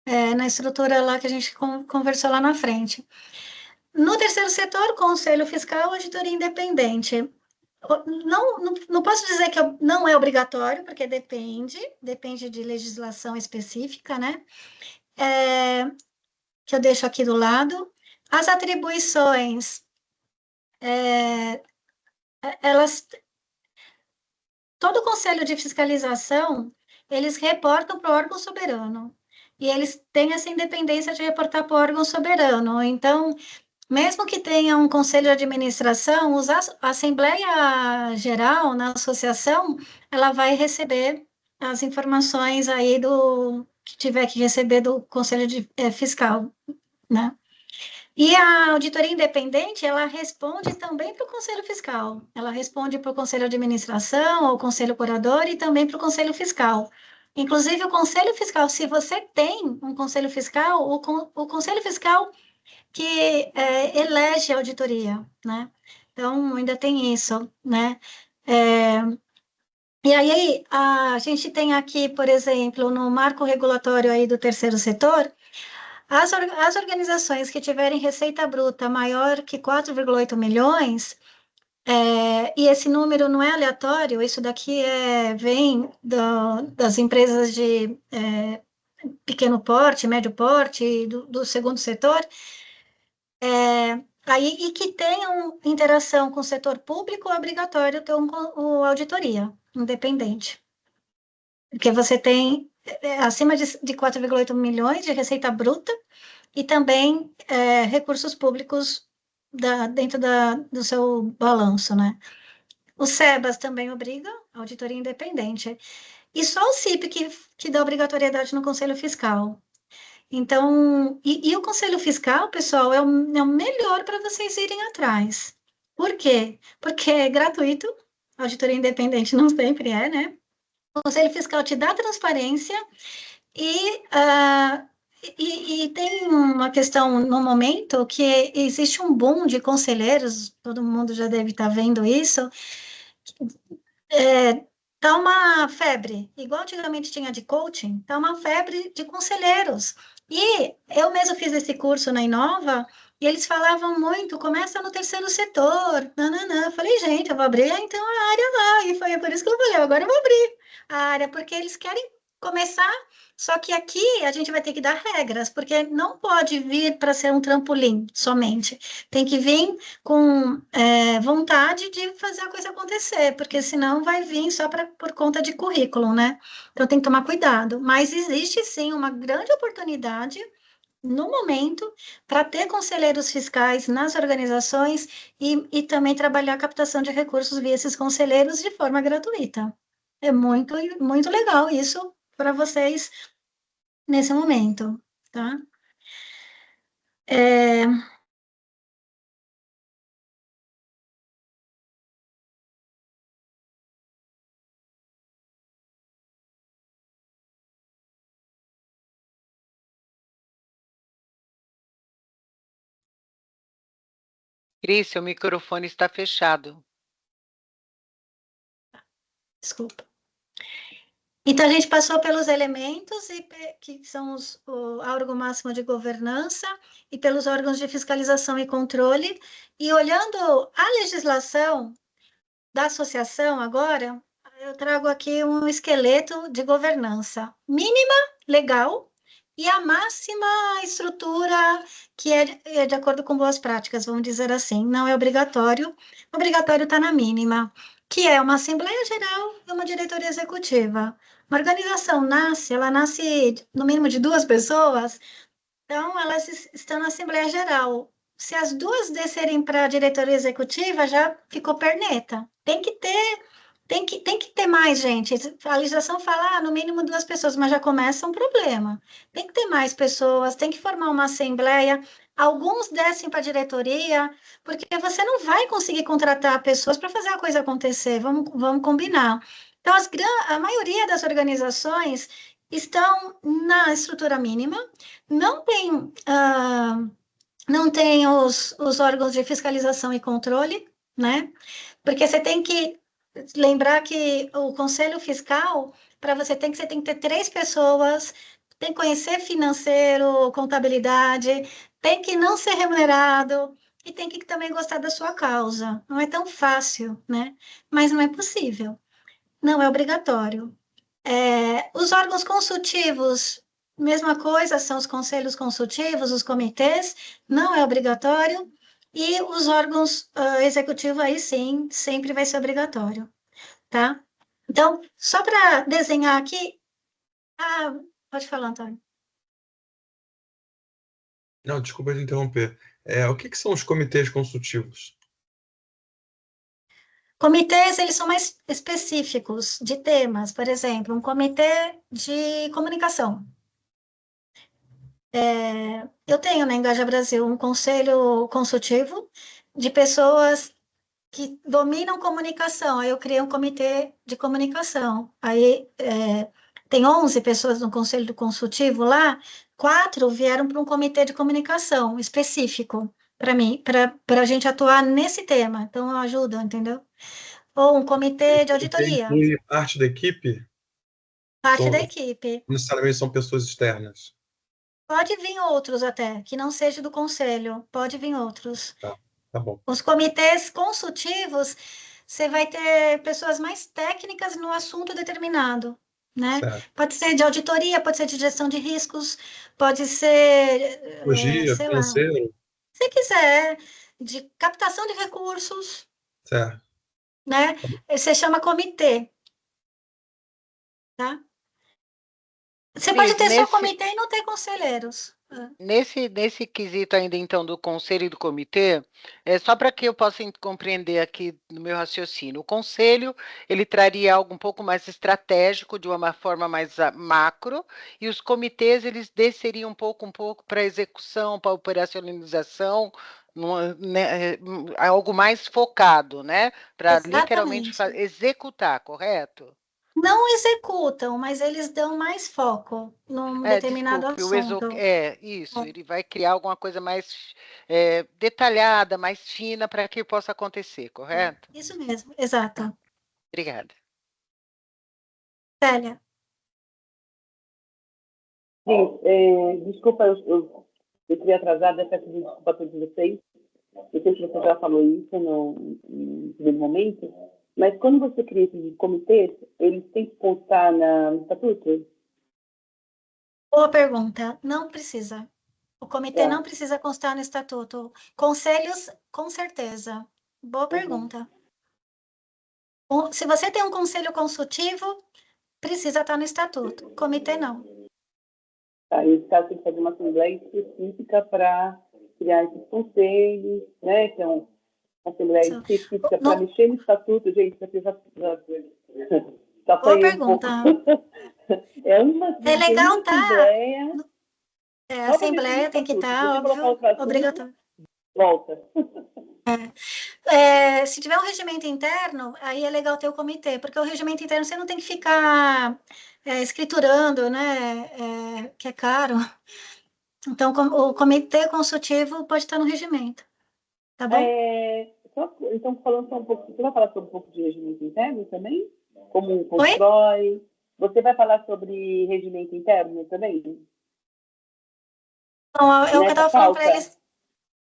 na estrutura lá que a gente conversou lá na frente. No terceiro setor, Conselho Fiscal, auditoria independente. Não posso dizer que não é obrigatório, porque depende de legislação específica, né? Que eu deixo aqui do lado. As atribuições, todo o Conselho de Fiscalização, eles reportam para o órgão soberano, e eles têm essa independência de reportar para o órgão soberano. Então, mesmo que tenha um conselho de administração, a Assembleia Geral, na associação, ela vai receber as informações aí que tiver que receber do Conselho Fiscal, né? E a auditoria independente, ela responde também para o Conselho Fiscal. Ela responde para o Conselho de Administração, ou Conselho Curador, e também para o Conselho Fiscal. Inclusive, o Conselho Fiscal, se você tem um Conselho Fiscal, o Conselho Fiscal que elege a auditoria, né? Então, ainda tem isso, né? E aí, a gente tem aqui, por exemplo, no marco regulatório aí do terceiro setor, as organizações que tiverem receita bruta maior que 4,8 milhões, e esse número não é aleatório, isso daqui vem das empresas de pequeno porte, médio porte, do segundo setor, e que tenham interação com o setor público, é obrigatório ter uma auditoria independente. Porque você tem acima de 4,8 milhões de receita bruta e também recursos públicos dentro do seu balanço, né? O SEBAS também obriga a auditoria independente. E só o CIP que dá obrigatoriedade no Conselho Fiscal. Então, o Conselho Fiscal, pessoal, é o melhor para vocês irem atrás. Por quê? Porque é gratuito, auditoria independente não sempre né? O Conselho Fiscal te dá transparência e tem uma questão no momento que existe um boom de conselheiros, todo mundo já deve estar vendo isso, tá uma febre, igual antigamente tinha de coaching, tá uma febre de conselheiros. E eu mesmo fiz esse curso na Inova, e eles falavam muito, começa no terceiro setor, nananã. Eu falei, gente, eu vou abrir então a área lá, e foi por isso que eu falei, agora eu vou abrir a área, porque eles querem começar, só que aqui a gente vai ter que dar regras, porque não pode vir para ser um trampolim somente, tem que vir com vontade de fazer a coisa acontecer, porque senão vai vir só por conta de currículo, né? Então tem que tomar cuidado, mas existe sim uma grande oportunidade no momento para ter conselheiros fiscais nas organizações e também trabalhar a captação de recursos via esses conselheiros de forma gratuita. É muito, muito legal isso para vocês nesse momento, tá? Cris, seu microfone está fechado. Desculpa. Então, a gente passou pelos elementos, que são o órgão máximo de governança, e pelos órgãos de fiscalização e controle, e olhando a legislação da associação agora, eu trago aqui um esqueleto de governança mínima, legal, e a máxima estrutura que é de acordo com boas práticas, vamos dizer assim, não é obrigatório está na mínima, que é uma Assembleia Geral e uma diretoria executiva. Uma organização ela nasce no mínimo de 2 pessoas, então elas estão na Assembleia Geral. Se as 2 descerem para a diretoria executiva, já ficou perneta. Tem que ter mais, gente. A legislação fala, no mínimo 2 pessoas, mas já começa um problema. Tem que ter mais pessoas, tem que formar uma assembleia. Alguns descem para a diretoria, porque você não vai conseguir contratar pessoas para fazer a coisa acontecer, vamos combinar. Então, a maioria das organizações estão na estrutura mínima, não tem os órgãos de fiscalização e controle, né? Porque você tem que lembrar que o Conselho Fiscal, para você tem que ter 3 pessoas tem que conhecer financeiro, contabilidade, tem que não ser remunerado e tem que também gostar da sua causa. Não é tão fácil, né? Mas não é possível. Não é obrigatório. Os órgãos consultivos, mesma coisa, são os conselhos consultivos, os comitês, não é obrigatório. E os órgãos executivos, aí sim, sempre vai ser obrigatório, tá? Então, só para desenhar aqui. Ah, pode falar, Antônio. Não, desculpa te interromper. O que são os comitês consultivos? Comitês, eles são mais específicos de temas, por exemplo, um comitê de comunicação. Eu tenho na Engaja Brasil um conselho consultivo de pessoas que dominam comunicação. Aí eu criei um comitê de comunicação. Aí tem 11 pessoas no conselho do consultivo lá, 4 vieram para um comitê de comunicação específico para mim, para a gente atuar nesse tema. Então, eu ajudo, entendeu? Ou um comitê de O comitê auditoria, inclui parte da equipe? parte da São, equipe. necessariamente são pessoas externas. Pode vir outros até, que não seja do conselho, pode vir outros. Tá bom. Os comitês consultivos, você vai ter pessoas mais técnicas no assunto determinado, né? Certo. Pode ser de auditoria, pode ser de gestão de riscos, pode ser, Psicologia, sei lá, financeiro. se quiser, de captação de recursos, Certo. né? Você chama comitê, tá? Você pode Cris, ter só comitê e não ter conselheiros. nesse quesito ainda, então, do conselho e do comitê, só para que eu possa compreender aqui no meu raciocínio, o conselho, ele traria algo um pouco mais estratégico, de uma forma mais macro, e os comitês, eles desceriam um pouco para a execução, para a operacionalização, algo mais focado, né? Para literalmente Exatamente. executar, correto? Não executam, mas eles dão mais foco num determinado Desculpe, assunto. isso, ele vai criar alguma coisa mais detalhada, mais fina para que possa acontecer, correto? Isso mesmo, exato. Obrigada. Célia, Desculpa, eu queria atrasar, peço desculpa a todos vocês. Eu sei que você já falou isso no primeiro momento, mas quando você cria esses comitês, eles têm que constar no estatuto? boa pergunta. Não precisa. O comitê Tá. não precisa constar no estatuto. Conselhos, com certeza. Boa pergunta. Se você tem um conselho consultivo, precisa estar no estatuto. Comitê não. Tá, nesse caso, tem que fazer uma assembleia específica para criar esses conselhos, né? Que é uma assembleia específica para mexer no estatuto. Gente, você já boa pergunta. É uma legal, tá? Assembleia. A assembleia tem que estar, óbvio, obrigatório. Volta. Se tiver um regimento interno, aí é legal ter o comitê, porque o regimento interno você não tem que ficar escriturando, né? Que é caro. Então, o comitê consultivo pode estar no regimento, tá bom? Então, falando só um pouco, você vai falar sobre um pouco de regimento interno também? Como constrói? Oi? Você vai falar sobre regimento interno também? Não, é o que eu estava falando para eles.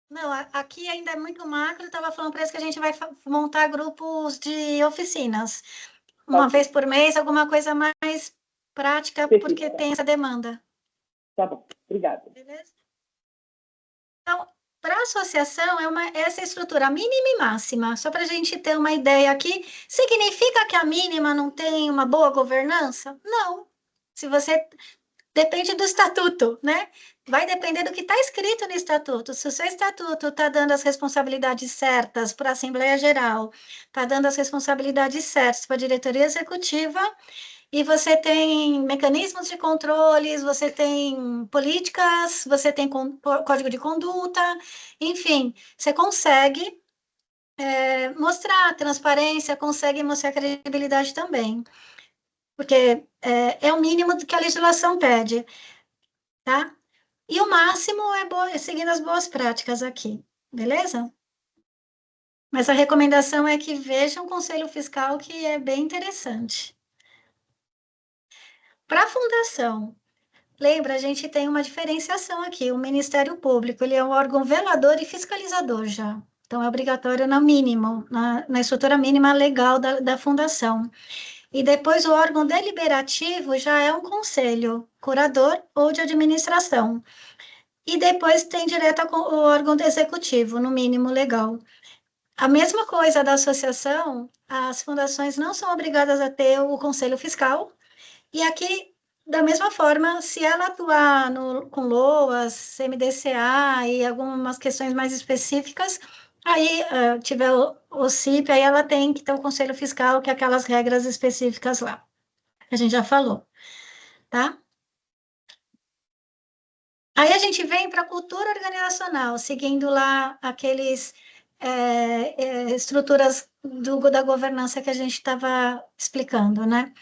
Não, aqui ainda é muito macro, eu estava falando para eles que a gente vai montar grupos de oficinas. Uma vez por mês, alguma coisa mais prática, porque tem essa demanda. Tá bom, obrigada. Beleza? Então, para a associação, essa estrutura mínima e máxima, só para a gente ter uma ideia aqui, significa que a mínima não tem uma boa governança? Não. Se você depende do estatuto, né? Vai depender do que está escrito no estatuto. Se o seu estatuto está dando as responsabilidades certas para a Assembleia Geral, está dando as responsabilidades certas para a diretoria executiva, e você tem mecanismos de controles, você tem políticas, você tem código de conduta, enfim, você consegue mostrar transparência, consegue mostrar credibilidade também, porque é o mínimo que a legislação pede, tá? E o máximo é seguindo as boas práticas aqui, beleza? Mas a recomendação é que veja um conselho fiscal que é bem interessante. Para a fundação, lembra, a gente tem uma diferenciação aqui. O Ministério Público, ele é um órgão velador e fiscalizador já. Então, é obrigatório no mínimo, na estrutura mínima legal da fundação. E depois o órgão deliberativo já é um conselho curador ou de administração. E depois tem direto o órgão executivo, no mínimo legal. A mesma coisa da associação, as fundações não são obrigadas a ter o conselho fiscal, e aqui, da mesma forma, se ela atuar com LOAS, CMDCA e algumas questões mais específicas, aí tiver o CIP, aí ela tem que ter o conselho fiscal, que é aquelas regras específicas lá, que a gente já falou, tá? Aí a gente vem para a cultura organizacional, seguindo lá aqueles estruturas da governança que a gente estava explicando, né?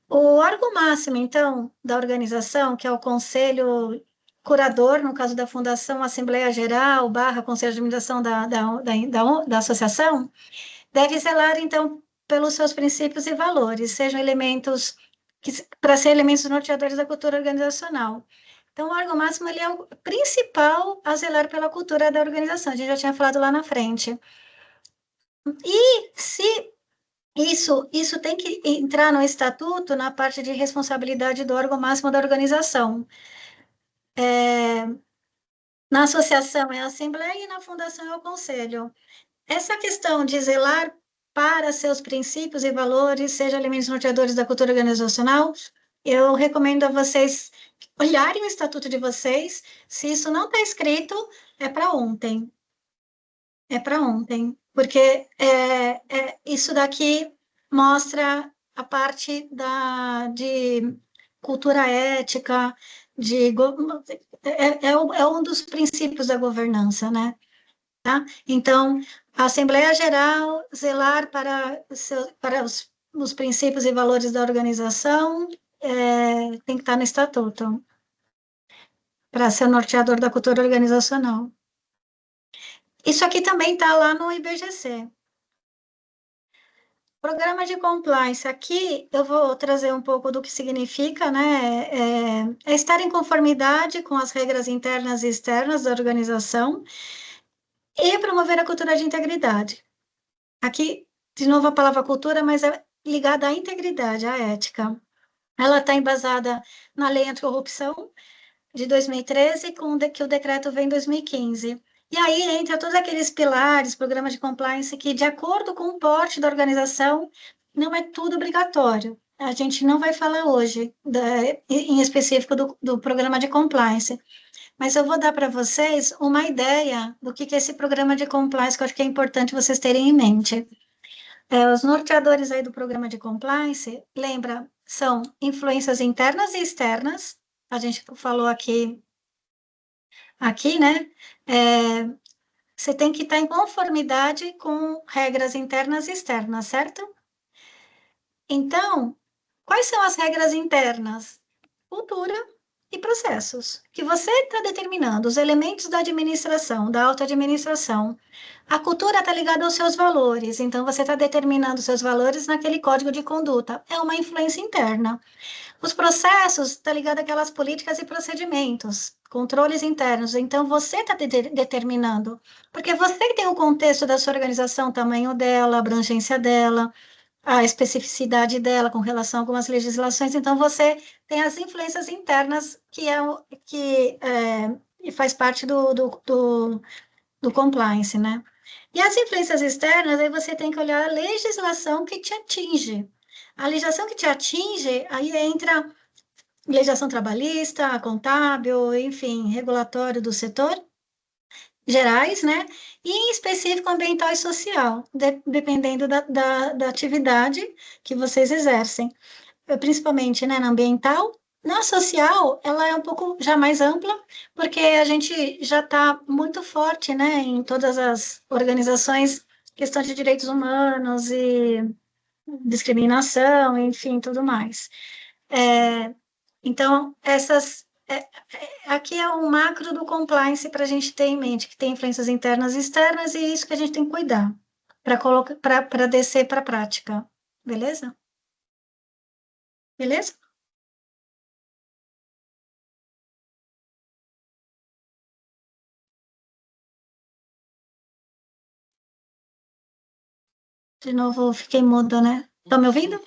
O órgão máximo, então, da organização, que é o conselho curador, no caso da fundação, Assembleia Geral, / Conselho de Administração da associação, deve zelar, então, pelos seus princípios e valores, sejam elementos, para ser elementos norteadores da cultura organizacional. Então, o órgão máximo, ele é o principal a zelar pela cultura da organização, a gente já tinha falado lá na frente. E se isso tem que entrar no estatuto, na parte de responsabilidade do órgão máximo da organização. Na associação é a Assembleia e na fundação é o Conselho. Essa questão de zelar para seus princípios e valores, sejam elementos norteadores da cultura organizacional, eu recomendo a vocês olharem o estatuto de vocês. Se isso não está escrito, é para ontem. É para ontem, porque isso daqui mostra a parte de cultura ética, é um dos princípios da governança, né? Tá? Então, a Assembleia Geral zelar para os princípios e valores da organização tem que estar no estatuto, para ser o norteador da cultura organizacional. Isso aqui também está lá no IBGC. Programa de compliance, aqui eu vou trazer um pouco do que significa, né? É estar em conformidade com as regras internas e externas da organização e promover a cultura de integridade. Aqui, de novo, a palavra cultura, mas é ligada à integridade, à ética. Ela está embasada na Lei Anticorrupção de 2013, que o decreto vem em 2015. E aí entra todos aqueles pilares, programas de compliance, que, de acordo com o porte da organização, não é tudo obrigatório. A gente não vai falar hoje, em específico, do programa de compliance, mas eu vou dar para vocês uma ideia do que é esse programa de compliance, que eu acho que é importante vocês terem em mente. Os norteadores aí do programa de compliance, lembra, são influências internas e externas, a gente falou aqui, né? Você tem que estar em conformidade com regras internas e externas, certo? Então, quais são as regras internas? Cultura e processos, que você está determinando, os elementos da administração, da auto-administração. A cultura está ligada aos seus valores, então você está determinando os seus valores naquele código de conduta. É uma influência interna. Os processos estão ligados àquelas políticas e procedimentos, controles internos. Então, você está determinando, porque você tem o contexto da sua organização, o tamanho dela, a abrangência dela, a especificidade dela com relação a algumas legislações. Então, você tem as influências internas que faz parte do compliance, né? E as influências externas, aí você tem que olhar a legislação que te atinge. A legislação que te atinge, aí entra legislação trabalhista, contábil, enfim, regulatório do setor, gerais, né? E em específico ambiental e social, dependendo da atividade que vocês exercem. Principalmente, né, na ambiental. Na social, ela é um pouco já mais ampla, porque a gente já está muito forte, né, em todas as organizações, questão de direitos humanos e discriminação, enfim, tudo mais. Então, aqui é um macro do compliance para a gente ter em mente, que tem influências internas e externas, e é isso que a gente tem que cuidar, para descer para a prática. Beleza? Beleza? De novo, fiquei muda, né? Estão me ouvindo?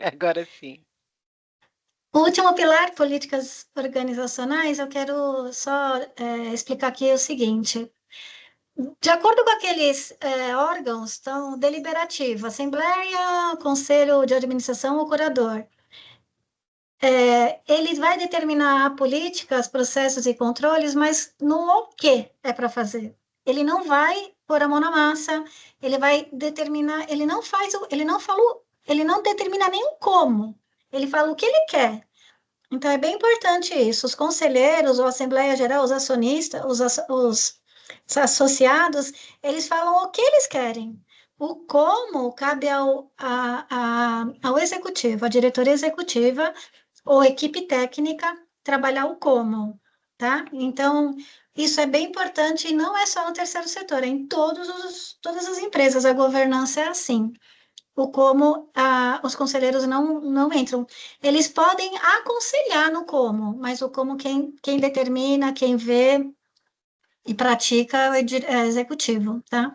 Agora sim. O último pilar, políticas organizacionais, eu quero só explicar aqui o seguinte. De acordo com aqueles órgãos, então, deliberativo, Assembleia, Conselho de Administração ou Curador, ele vai determinar políticas, processos e controles, mas no o que é para fazer. Ele não vai pôr a mão na massa, ele vai determinar, ele não faz, ele não falou, ele não determina nem o como, ele fala o que ele quer. Então, é bem importante isso. Os conselheiros, ou Assembleia Geral, os acionistas, os associados, eles falam o que eles querem. O como cabe ao executivo, à diretoria executiva ou equipe técnica trabalhar o como, tá? Então, isso é bem importante e não é só no terceiro setor, é em todas as empresas, a governança é assim. O como os conselheiros não entram. Eles podem aconselhar no como, mas o como quem determina, quem vê e pratica é o executivo, tá?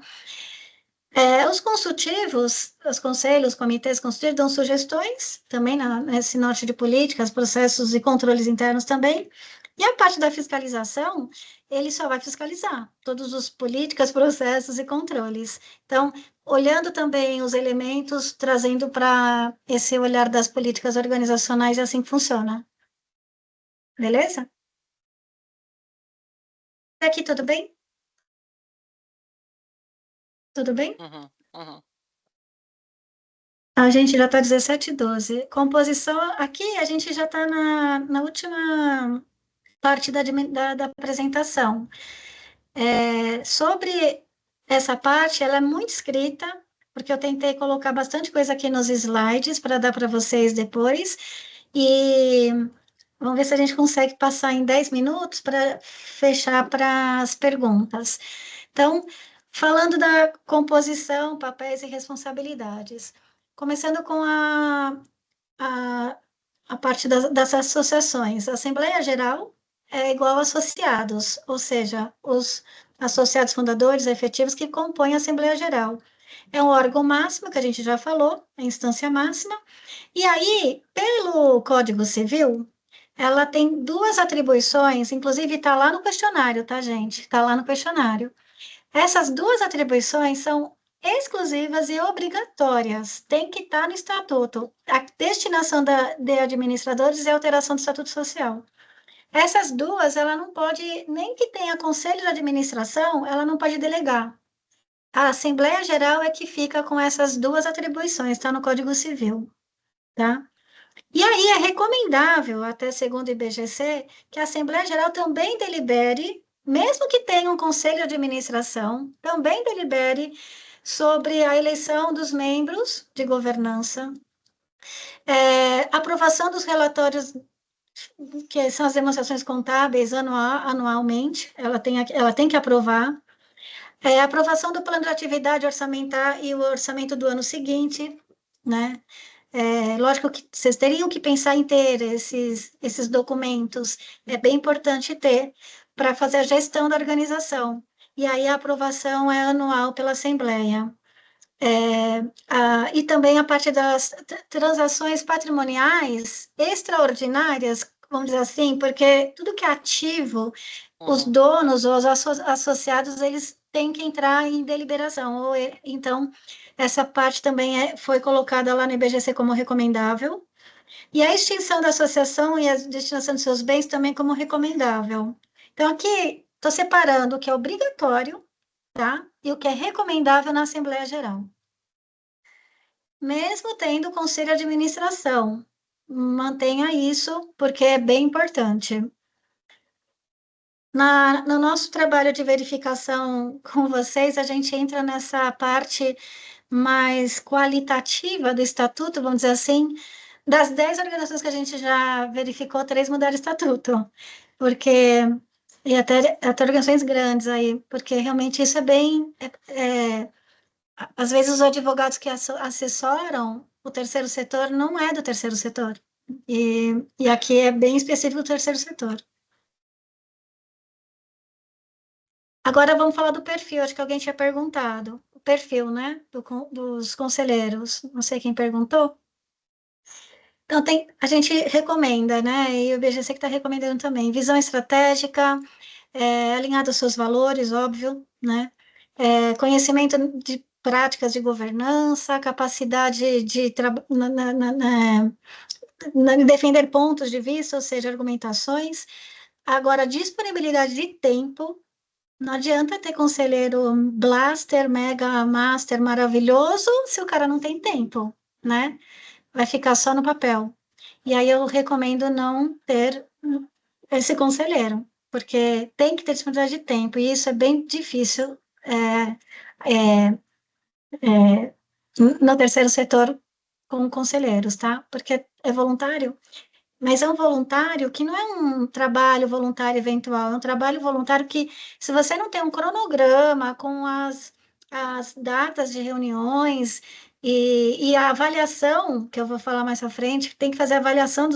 Os consultivos, os conselhos, comitês consultivos dão sugestões, também nesse norte de políticas, processos e controles internos também, e a parte da fiscalização, ele só vai fiscalizar todos os políticas, processos e controles. Então, olhando também os elementos, trazendo para esse olhar das políticas organizacionais, é assim que funciona. Beleza? Aqui, tudo bem? Tudo bem? Uhum. A gente já está 17h12. Composição, aqui a gente já está na última parte da apresentação. Sobre essa parte, ela é muito escrita, porque eu tentei colocar bastante coisa aqui nos slides para dar para vocês depois, e vamos ver se a gente consegue passar em 10 minutos para fechar para as perguntas. Então, falando da composição, papéis e responsabilidades. Começando com a parte das associações. A Assembleia Geral é igual a associados, ou seja, os associados fundadores efetivos que compõem a Assembleia Geral. É um órgão máximo, que a gente já falou, a instância máxima. E aí, pelo Código Civil, ela tem duas atribuições, inclusive está lá no questionário, tá, gente? Está lá no questionário. Essas duas atribuições são exclusivas e obrigatórias, tem que estar no estatuto. A destinação de administradores e a alteração do estatuto social. Essas duas, ela não pode, nem que tenha conselho de administração, ela não pode delegar. A Assembleia Geral é que fica com essas duas atribuições, está no Código Civil, tá? E aí é recomendável, até segundo o IBGC, que a Assembleia Geral também delibere, mesmo que tenha um conselho de administração, também delibere sobre a eleição dos membros de governança, aprovação dos relatórios, que são as demonstrações contábeis anualmente, ela tem que aprovar, aprovação do plano de atividade orçamentar e o orçamento do ano seguinte, né? Lógico que vocês teriam que pensar em ter esses documentos, é bem importante ter, para fazer a gestão da organização. E aí a aprovação é anual pela Assembleia. E também a parte das transações patrimoniais extraordinárias, vamos dizer assim, porque tudo que é ativo, os donos ou os associados, eles têm que entrar em deliberação. Então, essa parte também foi colocada lá no IBGC como recomendável. E a extinção da associação e a destinação de seus bens também como recomendável. Então, aqui, estou separando o que é obrigatório, tá? E o que é recomendável na Assembleia Geral. Mesmo tendo conselho de administração, mantenha isso, porque é bem importante. No nosso trabalho de verificação com vocês, a gente entra nessa parte mais qualitativa do estatuto, vamos dizer assim. Das 10 organizações que a gente já verificou, 3 mudaram estatuto, porque, e até organizações grandes aí, porque realmente isso é bem, às vezes os advogados que assessoram o terceiro setor não é do terceiro setor, e aqui é bem específico do terceiro setor. Agora vamos falar do perfil, acho que alguém tinha perguntado. perfil, né, dos conselheiros. Não sei quem perguntou. Então, a gente recomenda, né, e o BGC que está recomendando também, visão estratégica, alinhado aos seus valores, óbvio, né, conhecimento de práticas de governança, capacidade de defender pontos de vista, ou seja, argumentações. Agora, disponibilidade de tempo. Não adianta ter conselheiro blaster, mega master maravilhoso se o cara não tem tempo, né? Vai ficar só no papel. E aí eu recomendo não ter esse conselheiro, porque tem que ter disponibilidade de tempo, e isso é bem difícil no terceiro setor com conselheiros, tá? Porque é voluntário, mas é um voluntário que não é um trabalho voluntário eventual, é um trabalho voluntário que, se você não tem um cronograma com as datas de reuniões e a avaliação, que eu vou falar mais à frente, tem que fazer a avaliação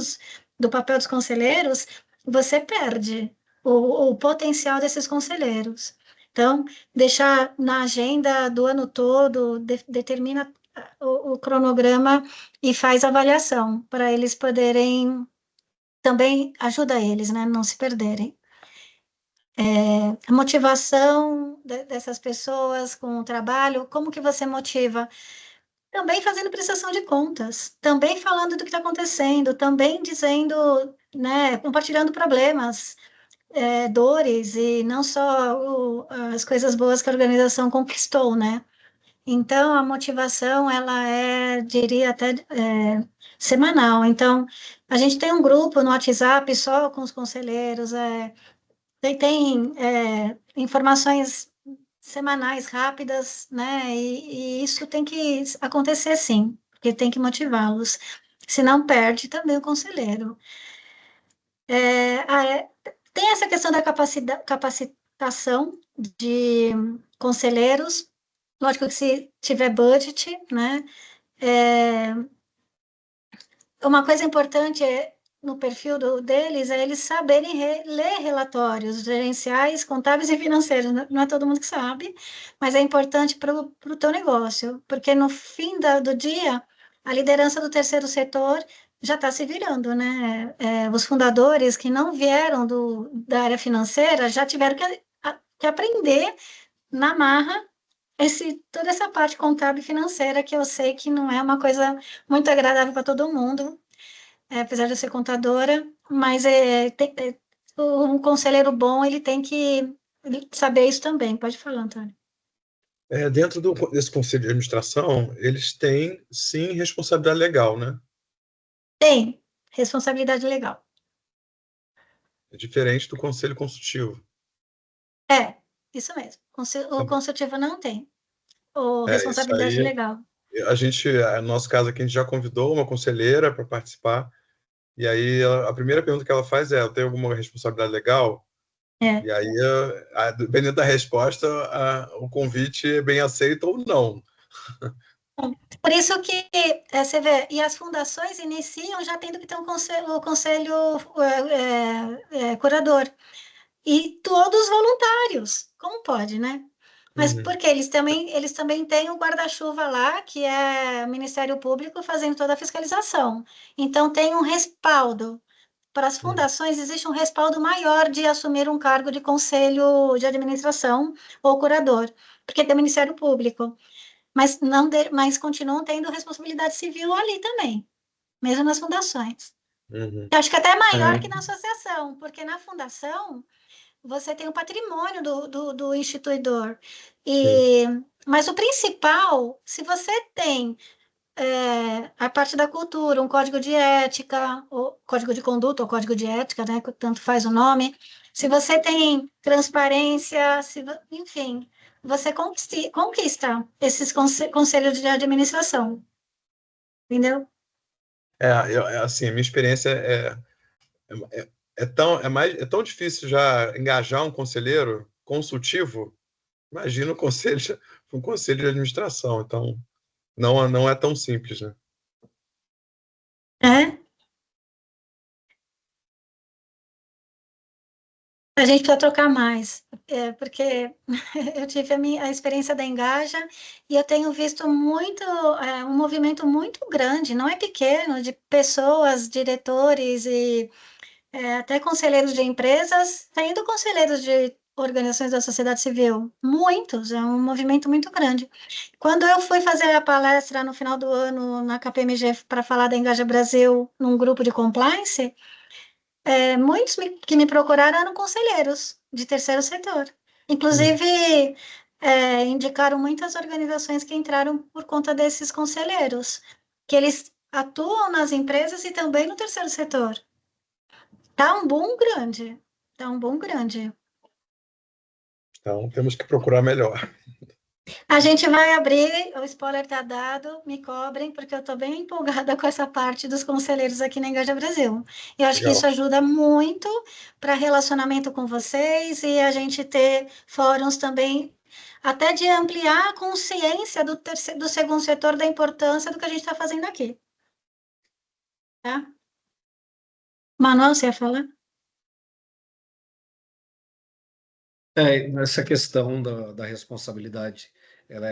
do papel dos conselheiros, você perde o potencial desses conselheiros. Então, deixar na agenda do ano todo, determina o cronograma e faz avaliação, para eles poderem também ajuda eles, né, não se perderem. A motivação dessas pessoas com o trabalho, como que você motiva? Também fazendo prestação de contas, também falando do que está acontecendo, também dizendo, né, compartilhando problemas, dores, e não só as coisas boas que a organização conquistou, né? Então, a motivação, ela diria até semanal. Então, a gente tem um grupo no WhatsApp só com os conselheiros, tem informações semanais rápidas, né? E isso tem que acontecer sim, porque tem que motivá-los. Senão, perde também o conselheiro. Tem essa questão da capacitação de conselheiros. Lógico que se tiver budget, né? Uma coisa importante no perfil deles é eles saberem ler relatórios gerenciais, contábeis e financeiros. Não é todo mundo que sabe, mas é importante para o teu negócio, porque no fim do dia, a liderança do terceiro setor já está se virando, né? Os fundadores que não vieram da área financeira já tiveram que aprender na marra toda essa parte contábil e financeira, que eu sei que não é uma coisa muito agradável para todo mundo, apesar de eu ser contadora, mas um conselheiro bom, ele tem que saber isso também. Pode falar, Antônio. Dentro desse conselho de administração, eles têm, sim, responsabilidade legal, né? Tem responsabilidade legal. É diferente do conselho consultivo. Isso mesmo. O consultivo não tem. Isso Responsabilidade aí, legal. no nosso caso aqui, a gente já convidou uma conselheira para participar, e aí a primeira pergunta que ela faz é: eu tenho alguma responsabilidade legal? E aí, dependendo da resposta, o convite é bem aceito ou não. Por isso que você vê, e as fundações iniciam já tendo que ter o conselho curador. E todos voluntários, como pode, né? Mas porque eles também têm o guarda-chuva lá, que é o Ministério Público fazendo toda a fiscalização. Então, tem um respaldo. Para as fundações, existe um respaldo maior de assumir um cargo de conselho de administração ou curador, porque tem o Ministério Público. Mas continuam tendo responsabilidade civil ali também, mesmo nas fundações. Eu acho que até maior que na associação, porque na fundação você tem o patrimônio do instituidor. Mas o principal, se você tem a parte da cultura, um código de ética, ou código de conduta, ou código de ética, né, tanto faz o nome, se você tem transparência, enfim, você conquista esses conselhos de administração. Entendeu? Assim, a minha experiência é tão difícil já engajar um conselheiro consultivo. Imagina um conselho de administração. Então, não é tão simples, né? A gente precisa trocar mais. porque eu tive a experiência da Engaja e eu tenho visto muito, um movimento muito grande, não é pequeno, de pessoas, diretores e até conselheiros de empresas, saindo conselheiros de organizações da sociedade civil, muitos, é um movimento muito grande. Quando eu fui fazer a palestra no final do ano na KPMG para falar da Engaja Brasil num grupo de compliance, muitos que me procuraram eram conselheiros de terceiro setor. Inclusive, indicaram muitas organizações que entraram por conta desses conselheiros, que eles atuam nas empresas e também no terceiro setor. Tá um boom grande. Tá um boom grande. Então, temos que procurar melhor. A gente vai abrir, o spoiler tá dado, me cobrem, porque eu estou bem empolgada com essa parte dos conselheiros aqui na Engaja Brasil. Eu acho que Legal. isso ajuda muito para relacionamento com vocês e a gente ter fóruns também, até de ampliar a consciência do segundo setor da importância do que a gente está fazendo aqui. Tá? Manuel, você ia falar? Essa questão da responsabilidade, ela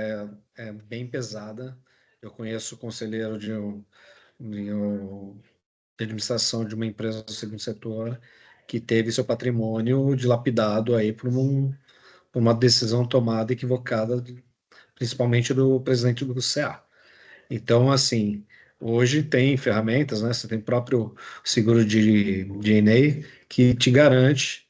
é bem pesada. Eu conheço o conselheiro de administração de uma empresa do segundo setor que teve seu patrimônio dilapidado aí por uma decisão tomada equivocada, principalmente do presidente do CA. Então, assim, hoje tem ferramentas, né? Você tem o próprio seguro de DNA que te garante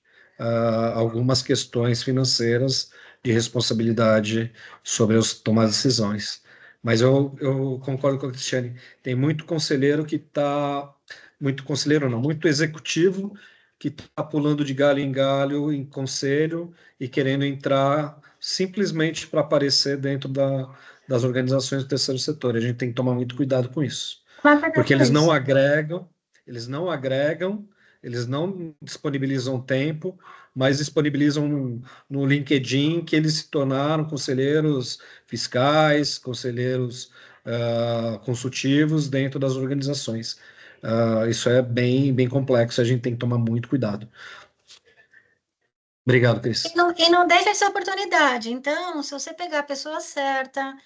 algumas questões financeiras de responsabilidade sobre os tomar decisões. Mas eu concordo com a Cristiane, tem muito conselheiro que está, muito conselheiro não, muito executivo que está pulando de galho em galho em conselho e querendo entrar simplesmente para aparecer dentro das organizações do terceiro setor. A gente tem que tomar muito cuidado com isso, porque eles não agregam, eles não disponibilizam tempo, mas disponibilizam no LinkedIn que eles se tornaram conselheiros fiscais, conselheiros consultivos dentro das organizações. Isso é bem complexo, a gente tem que tomar muito cuidado. Obrigado, Cris. E não deixa essa oportunidade. Então, se você pegar a pessoa certa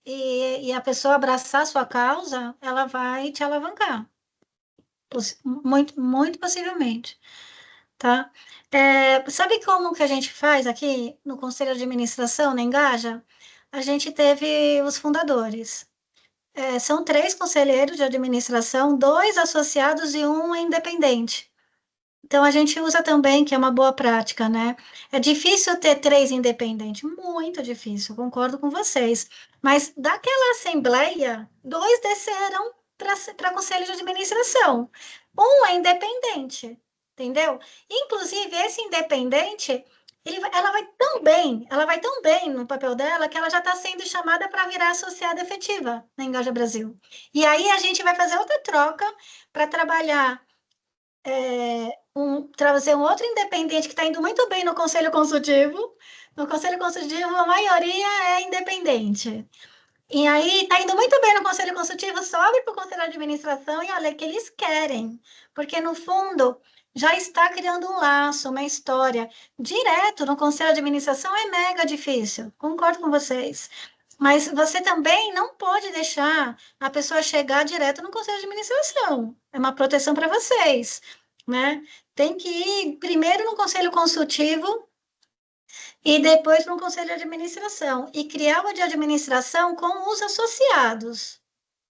e a pessoa abraçar a sua causa, ela vai te alavancar. Muito possivelmente. Tá? Sabe como que a gente faz aqui no Conselho de Administração, na Engaja? A gente teve os fundadores. São 3 conselheiros de administração, 2 associados e 1 independente. Então, a gente usa também, que é uma boa prática, né? É difícil ter 3 independentes, muito difícil, concordo com vocês. Mas daquela assembleia, 2 desceram para conselho de administração. 1 é independente, entendeu? Inclusive, esse independente, ela vai tão bem no papel dela que ela já está sendo chamada para virar associada efetiva na Engaja Brasil. E aí a gente vai fazer outra troca para trabalhar trazer um outro independente que está indo muito bem no Conselho Consultivo. No Conselho Consultivo, a maioria é independente. E aí, está indo muito bem no Conselho Consultivo, sobe para o Conselho de Administração e olha que eles querem. Porque, no fundo, já está criando um laço, uma história. Direto no Conselho de Administração é mega difícil, concordo com vocês. Mas você também não pode deixar a pessoa chegar direto no Conselho de Administração. É uma proteção para vocês, né? Tem que ir primeiro no Conselho Consultivo e depois no Conselho de Administração. E criar o de administração com os associados,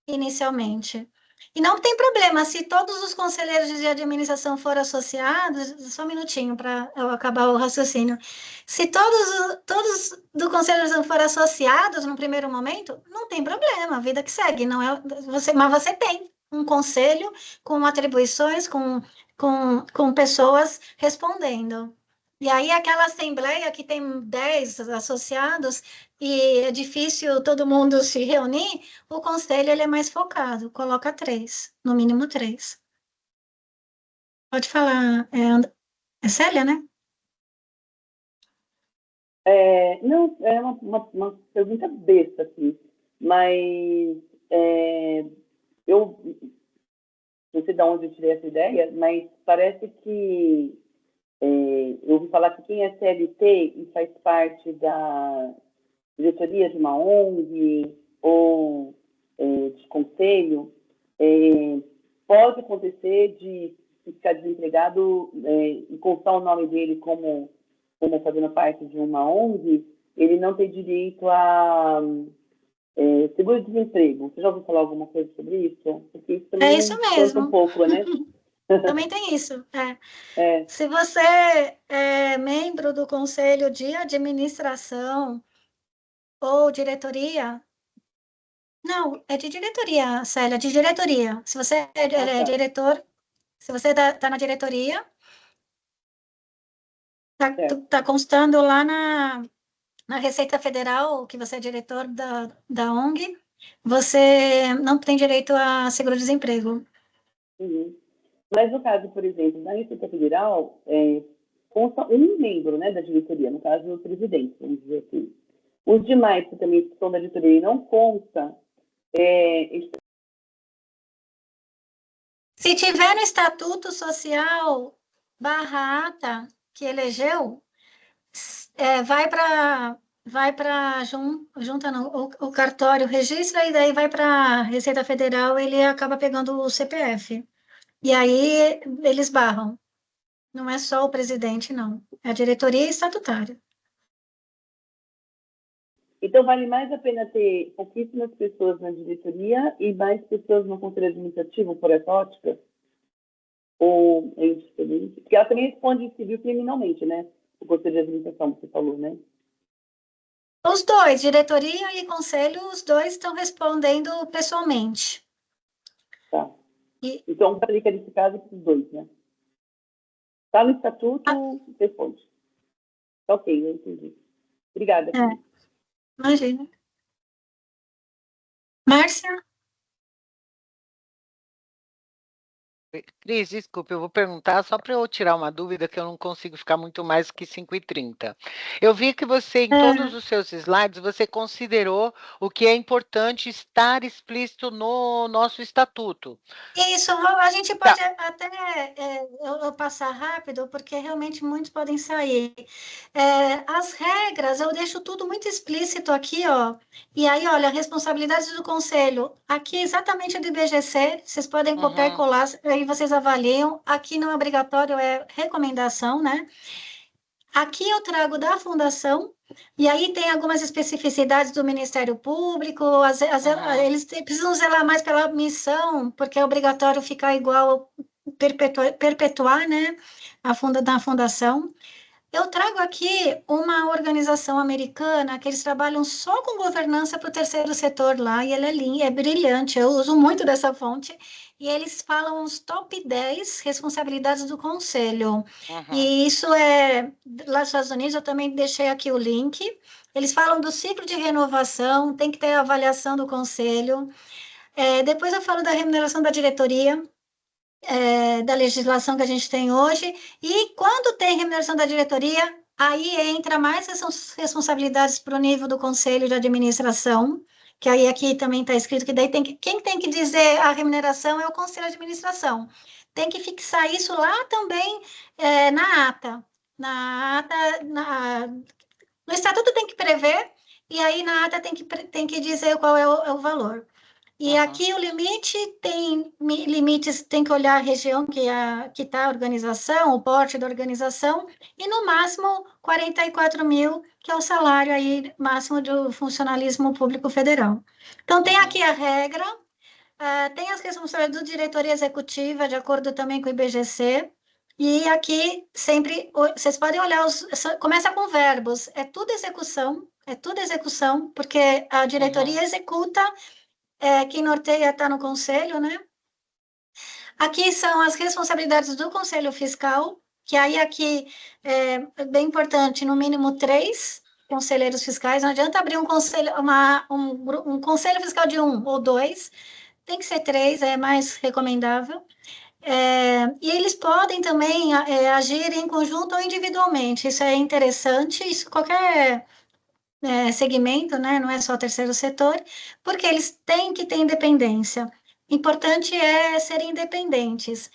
inicialmente. E não tem problema, se todos os conselheiros de administração forem associados, só um minutinho para eu acabar o raciocínio. Se todos do conselho forem associados no primeiro momento, não tem problema, a vida que segue, não é mas você tem um conselho com atribuições, com pessoas respondendo. E aí, aquela assembleia que tem 10 associados e é difícil todo mundo se reunir, o conselho ele é mais focado, coloca 3, no mínimo 3. Pode falar, é Célia, né? Não, é uma pergunta besta, assim, mas eu não sei de onde eu tirei essa ideia, mas parece que eu ouvi falar que quem é CLT e faz parte da diretoria de uma ONG ou de conselho, pode acontecer de ficar desempregado e constar o nome dele como fazendo parte de uma ONG, ele não tem direito a seguro-desemprego. Você já ouviu falar alguma coisa sobre isso? Porque isso também isso mesmo. um pouco, né? Também tem isso. Se você é membro do conselho de administração ou diretoria, não, é de diretoria, Célia, de diretoria. Se você é diretor, se você está na diretoria, está constando lá na Receita Federal que você é diretor da ONG, você não tem direito a seguro-desemprego. Uhum. Mas no caso, por exemplo, da Receita Federal, consta um membro, né, da diretoria, no caso o presidente, vamos dizer assim. Os demais que também são da diretoria e não consta, se tiver no Estatuto Social /ata que elegeu, vai para junta o cartório, registra e daí vai para a Receita Federal, ele acaba pegando o CPF. E aí eles barram. Não é só o presidente, não. É a diretoria estatutária. Então, vale mais a pena ter pouquíssimas pessoas na diretoria e mais pessoas no conselho administrativo, por essa ótica? Ou é indiferente? Porque ela também responde civil criminalmente, né? O conselho de administração, você falou, né? Os dois, diretoria e conselho, os dois estão respondendo pessoalmente. Tá. Então, aplica nesse caso para os dois, né? Está no estatuto, responde. Tá, ok, eu entendi. Obrigada. Imagina. Márcia? Cris, desculpe, eu vou perguntar só para eu tirar uma dúvida que eu não consigo ficar muito mais que 5h30. Eu vi que você, em todos os seus slides, você considerou o que é importante estar explícito no nosso estatuto. Isso, a gente pode até eu passar rápido, porque realmente muitos podem sair. As regras, eu deixo tudo muito explícito aqui, ó. E aí, olha, responsabilidades do conselho. Aqui, exatamente do IBGC, vocês podem copiar e colar, aí vocês avaliam. Aqui não é obrigatório, é recomendação, né? Aqui eu trago da fundação, e aí tem algumas especificidades do Ministério Público, eles precisam zelar mais pela missão, porque é obrigatório ficar igual, perpetuar, né, da fundação. Eu trago aqui uma organização americana que eles trabalham só com governança para o terceiro setor lá, e ela é brilhante, eu uso muito dessa fonte, e eles falam os top 10 responsabilidades do conselho. E isso lá nos Estados Unidos, eu também deixei aqui o link. Eles falam do ciclo de renovação, tem que ter a avaliação do conselho. Depois eu falo da remuneração da diretoria, da legislação que a gente tem hoje, e quando tem remuneração da diretoria, aí entra mais responsabilidades para o nível do conselho de administração, que aí aqui também está escrito que daí quem tem que dizer a remuneração é o conselho de administração. Tem que fixar isso lá também na ata. No estatuto tem que prever, e aí na ata tem que dizer qual é o valor. E aqui o limite tem limites, tem que olhar a região que está a organização, o porte da organização, e no máximo 44 mil, que é o salário aí máximo do funcionalismo público federal. Então, tem aqui a regra, tem as responsabilidades do diretoria executiva, de acordo também com o IBGC, e aqui sempre, vocês podem olhar, começa com verbos, é tudo execução, porque a diretoria executa, quem norteia está no conselho, né? Aqui são as responsabilidades do conselho fiscal, que aí aqui é bem importante, no mínimo 3 conselheiros fiscais, não adianta abrir um conselho, um conselho fiscal de 1 ou 2, tem que ser 3, é mais recomendável. E eles podem também agir em conjunto ou individualmente, isso é interessante, isso qualquer segmento, né? Não é só o terceiro setor, porque eles têm que ter independência. Importante é serem independentes.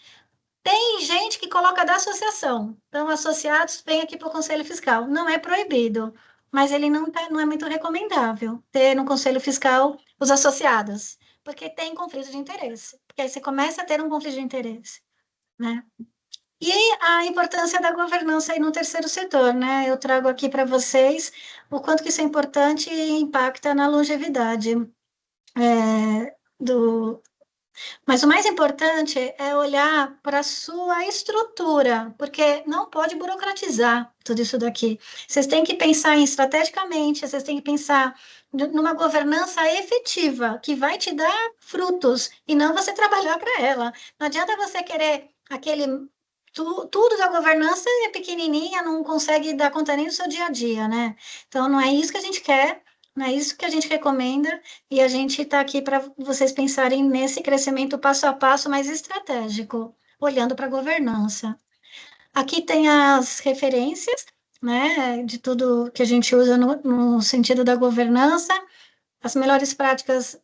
Tem gente que coloca da associação. Então, associados vêm aqui para o Conselho Fiscal. Não é proibido, mas ele não é muito recomendável ter no Conselho Fiscal os associados, porque tem conflito de interesse. Porque aí você começa a ter um conflito de interesse, né? E a importância da governança aí no terceiro setor, né? Eu trago aqui para vocês o quanto que isso é importante e impacta na longevidade do, mas o mais importante é olhar para a sua estrutura, porque não pode burocratizar tudo isso daqui. Vocês têm que pensar estrategicamente, vocês têm que pensar numa governança efetiva, que vai te dar frutos, e não você trabalhar para ela. Não adianta você querer aquele. Tudo da governança é pequenininha, não consegue dar conta nem do seu dia a dia, né? Então, não é isso que a gente quer, não é isso que a gente recomenda, e a gente está aqui para vocês pensarem nesse crescimento passo a passo mais estratégico, olhando para a governança. Aqui tem as referências, né, de tudo que a gente usa no sentido da governança, as melhores práticas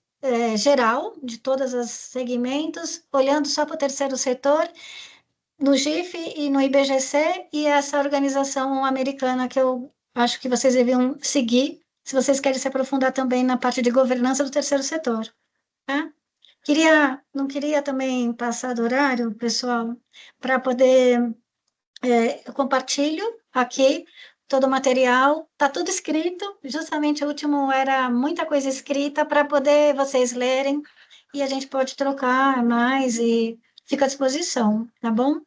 geral de todos os segmentos, olhando só para o terceiro setor, no GIF e no IBGC, e essa organização americana que eu acho que vocês deviam seguir, se vocês querem se aprofundar também na parte de governança do terceiro setor, tá? Não queria também passar do horário, pessoal, para poder, eu compartilho aqui todo o material, tá tudo escrito, justamente o último era muita coisa escrita para poder vocês lerem, e a gente pode trocar mais e fica à disposição, tá bom?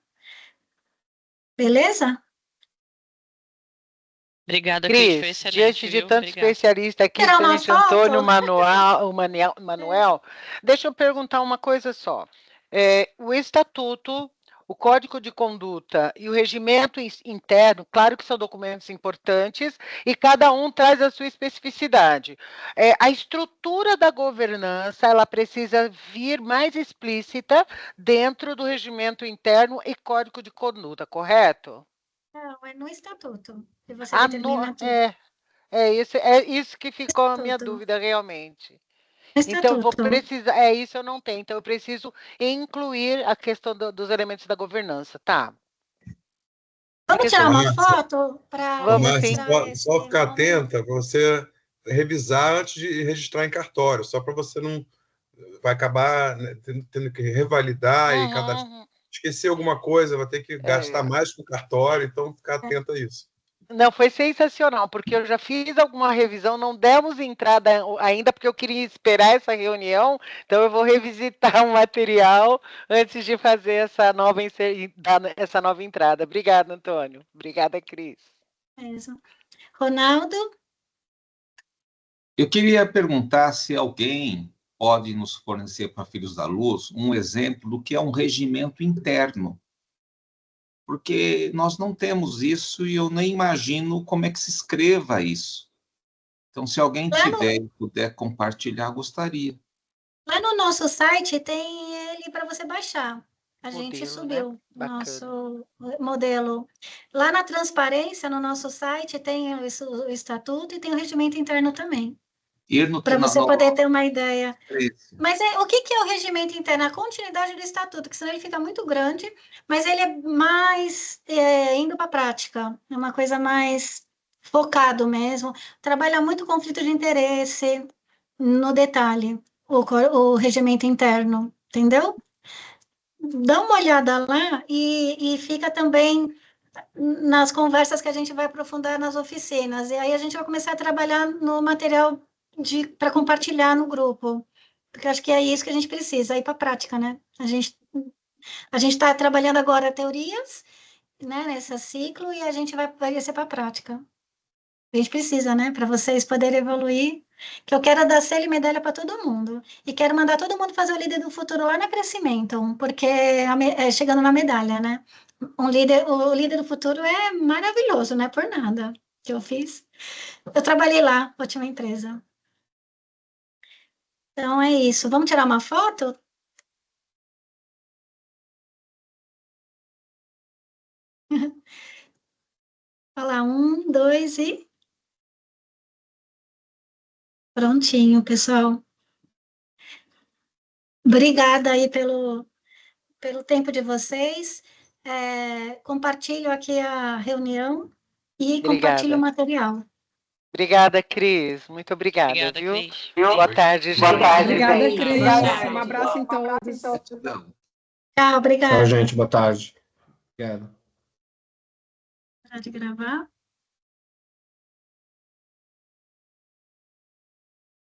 Beleza? Obrigada, Cris, foi Cris, excelente, diante de viu? tanto Obrigada. especialista aqui, Tirar uma Tenente Antônio foto? Manuel, deixa eu perguntar uma coisa só. O Estatuto, o Código de Conduta e o Regimento Interno, claro que são documentos importantes e cada um traz a sua especificidade. A estrutura da governança, ela precisa vir mais explícita dentro do Regimento Interno e Código de Conduta, correto? Não, é no estatuto que você Ah, determina tudo. é isso que ficou a minha Estatuto. dúvida, realmente. Então, eu vou Estatuto. precisar. É isso eu não tenho. Então, eu preciso incluir a questão dos elementos da governança, tá? Vamos Porque tirar uma Márcia, foto para vamos Márcia, sim. registrar só esse ficar momento? atenta para você revisar antes de registrar em cartório, só para você não vai acabar, né, tendo que revalidar e Uhum. esquecer alguma coisa, vai ter que gastar É. mais com cartório, então ficar atento a isso. Não, foi sensacional, porque eu já fiz alguma revisão, não demos entrada ainda, porque eu queria esperar essa reunião, então eu vou revisitar o material antes de fazer essa nova entrada. Obrigada, Antônio. Obrigada, Cris. Mesmo. Ronaldo? Eu queria perguntar se alguém pode nos fornecer para Filhos da Luz um exemplo do que é um regimento interno, porque nós não temos isso e eu nem imagino como é que se escreva isso. Então, se alguém tiver e puder compartilhar, gostaria. Lá no nosso site tem ele para você baixar. A gente Modelo, né? subiu o Bacana. nosso modelo. Lá na transparência, no nosso site, tem o estatuto e tem o regimento interno também, Ir no, para na, você no, poder ter uma ideia. esse. Mas o que é o regimento interno? A continuidade do estatuto, que senão ele fica muito grande, mas ele é mais indo para a prática, é uma coisa mais focado mesmo, trabalha muito conflito de interesse no detalhe, o regimento interno, entendeu? Dá uma olhada lá e fica também nas conversas que a gente vai aprofundar nas oficinas, e aí a gente vai começar a trabalhar no material para compartilhar no grupo. Porque acho que é isso que a gente precisa, ir para a prática, né? A gente está trabalhando agora teorias, né, nesse ciclo, e a gente vai descer para a prática. A gente precisa, né, para vocês poderem evoluir, que eu quero dar selo e medalha para todo mundo. E quero mandar todo mundo fazer o líder do futuro lá na Crescimento, porque chegando na medalha, né? O líder do futuro é maravilhoso, não é por nada que eu fiz. Eu trabalhei lá, ótima empresa. Então é isso. Vamos tirar uma foto? Olha lá, 1, 2 e... Prontinho, pessoal. Obrigada aí pelo tempo de vocês. Compartilho aqui a reunião e compartilho o material. Obrigada, Cris. Muito obrigada, viu? Cris. Boa tarde, gente. Obrigada, Cris. Um abraço em todos. Tchau, obrigada. Tchau, gente. Boa tarde. Obrigado. Parar de gravar.